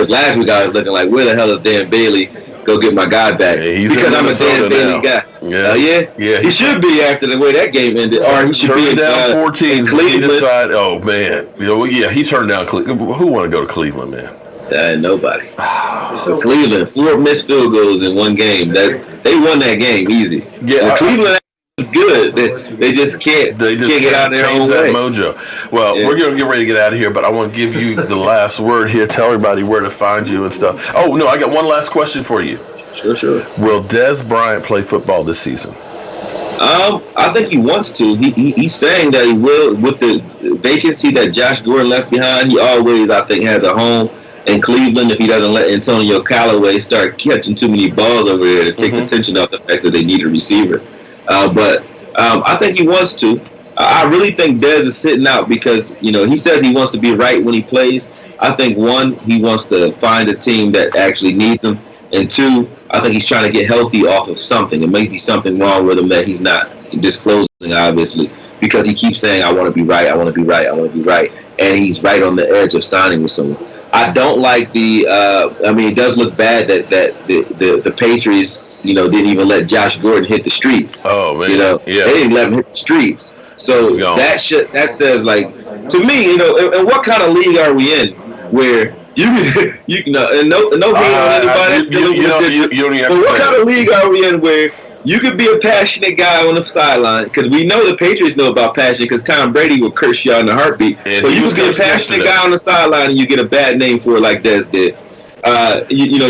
last week I was looking like, where the hell is Dan Bailey? Go get my guy back. Yeah, because I'm a Dan Bailey guy. Yeah. He should be after the way that game ended. Or he should be down 14 in Cleveland. Oh man, he turned down Cleveland. Who want to go to Cleveland, man? Nobody. Cleveland, 4 missed field goals in 1 game. They won that game easy. Yeah, Cleveland. It's good. They just can't. They just can't get out of their own way. Mojo. Well, we're gonna get ready to get out of here, but I want to give you the last word here. Tell everybody where to find you and stuff. Oh no, I got one last question for you. Sure. Will Dez Bryant play football this season? I think he wants to. He's saying that he will. With the vacancy that Josh Gordon left behind, he always, I think, has a home in Cleveland if he doesn't let Antonio Callaway start catching too many balls over there to take the attention off the fact that they need a receiver. But I think he wants to. I really think Dez is sitting out because, he says he wants to be right when he plays. I think, 1, he wants to find a team that actually needs him. And 2, I think he's trying to get healthy off of something. It may be something wrong with him that he's not disclosing, obviously, because he keeps saying, I want to be right, I want to be right, I want to be right. And he's right on the edge of signing with someone. I don't like it does look bad that the Patriots, didn't even let Josh Gordon hit the streets. Oh, man. They didn't let him hit the streets. So that says, like, to me, and what kind of league are we in where you and no hate on anybody. You don't even have but to what kind of league are we in where you could be a passionate guy on the sideline? Because we know the Patriots know about passion, because Tom Brady will curse you out in a heartbeat. And but you could be a passionate guy on the sideline and you get a bad name for it like Dez did. Then you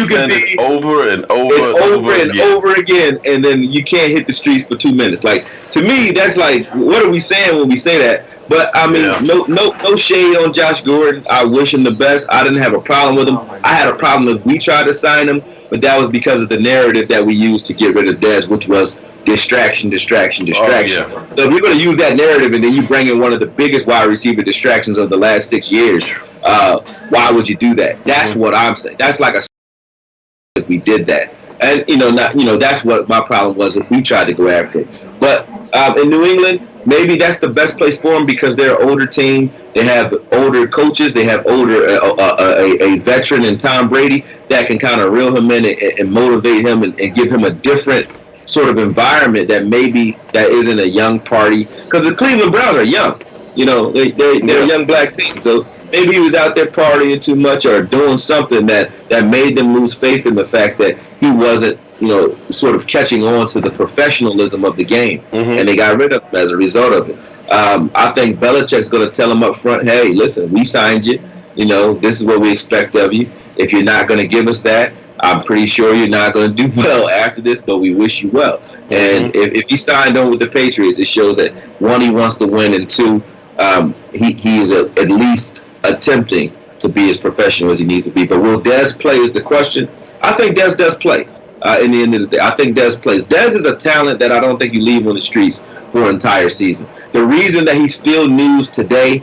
can be over and over again, and then you can't hit the streets for 2 minutes. Like, to me, that's like, what are we saying when we say that? But I mean, no shade on Josh Gordon. I wish him the best. I didn't have a problem with him. I had a problem if we tried to sign him, but that was because of the narrative that we used to get rid of Dez, which was distraction. Oh, yeah. So if you're going to use that narrative and then you bring in one of the biggest wide receiver distractions of the last 6 years, why would you do that? That's what I'm saying. That's like a if we did that. And that's what my problem was if we tried to go after it. But in New England, maybe that's the best place for them because they're an older team. They have older coaches. They have a veteran in Tom Brady that can kind of reel him in and motivate him and give him a different sort of environment that isn't a young party. Because the Cleveland Browns are young. They're a young black team. So maybe he was out there partying too much or doing something that made them lose faith in the fact that he wasn't, sort of catching on to the professionalism of the game. And they got rid of him as a result of it. I think Belichick's going to tell him up front, hey, listen, we signed you. This is what we expect of you. If you're not going to give us that, I'm pretty sure you're not going to do well after this, but we wish you well. And if he signed on with the Patriots, it shows that, one, he wants to win, and two, he is at least attempting to be as professional as he needs to be. But will Dez play is the question. I think Dez does play in the end of the day. I think Dez plays. Dez is a talent that I don't think you leave on the streets for an entire season. The reason that he's still news today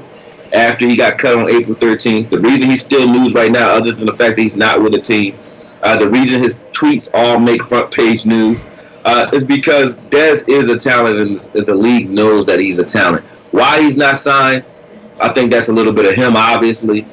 after he got cut on April 13th, the reason he's still news right now other than the fact that he's not with a team, the reason his tweets all make front page news is because Dez is a talent and the league knows that he's a talent. Why he's not signed, I think that's a little bit of him, obviously.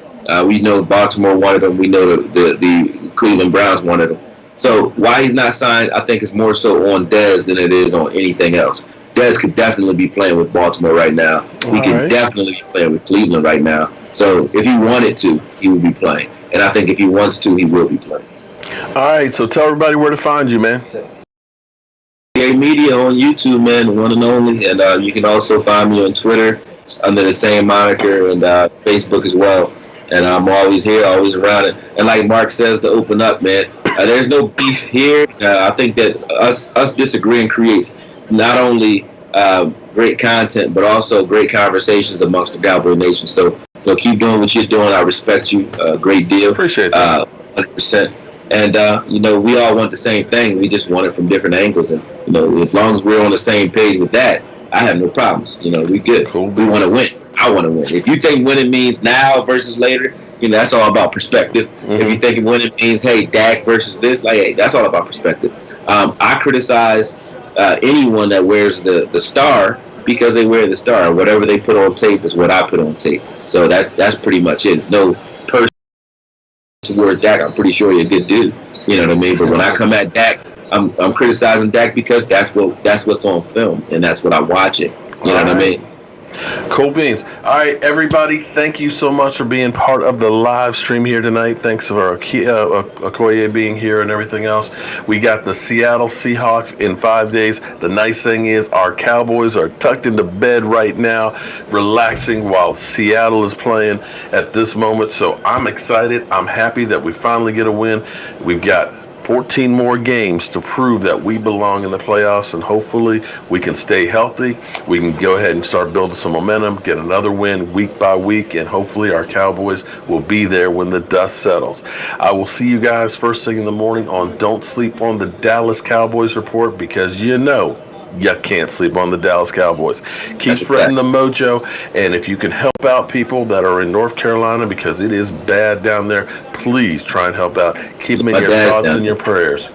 We know Baltimore wanted him. We know the Cleveland Browns wanted him. So why he's not signed, I think it's more so on Dez than it is on anything else. Dez could definitely be playing with Baltimore right now. He could definitely be playing with Cleveland right now. So if he wanted to, he would be playing. And I think if he wants to, he will be playing. All right, so tell everybody where to find you, man. Media on YouTube, man, one and only. And you can also find me on Twitter under the same moniker and Facebook as well. And I'm always here, always around it. And like Mark says, to open up, man, there's no beef here. I think that us disagreeing creates not only great content, but also great conversations amongst the Cowboy Nation. So keep doing what you're doing. I respect you a great deal. Appreciate that. 100%. And, we all want the same thing. We just want it from different angles. And, as long as we're on the same page with that, I have no problems. We good. Cool. We want to win. I want to win. If you think winning means now versus later, that's all about perspective. If you think winning means, hey, Dak versus this, hey, that's all about perspective. I criticize anyone that wears the star because they wear the star. Whatever they put on tape is what I put on tape. So that's pretty much it. It's no person towards Dak. I'm pretty sure you're a good dude. You know what I mean? But when I come at Dak, I'm criticizing Dak because that's what's on film and that's what I'm watching. You know what I mean? Cool beans. All right, everybody, thank you so much for being part of the live stream here tonight. Thanks for Okoye being here and everything else. We got the Seattle Seahawks in 5 days. The nice thing is our Cowboys are tucked into bed right now, relaxing while Seattle is playing at this moment. So I'm excited. I'm happy that we finally get a win. We've got 14 more games to prove that we belong in the playoffs, and hopefully we can stay healthy. We can go ahead and start building some momentum, get another win week by week, and hopefully our Cowboys will be there when the dust settles. I will see you guys first thing in the morning on Don't Sleep on the Dallas Cowboys Report, because you can't sleep on the Dallas Cowboys. Keep spreading the mojo, and if you can help out people that are in North Carolina because it is bad down there, please try and help out. Keep them in your thoughts and your prayers.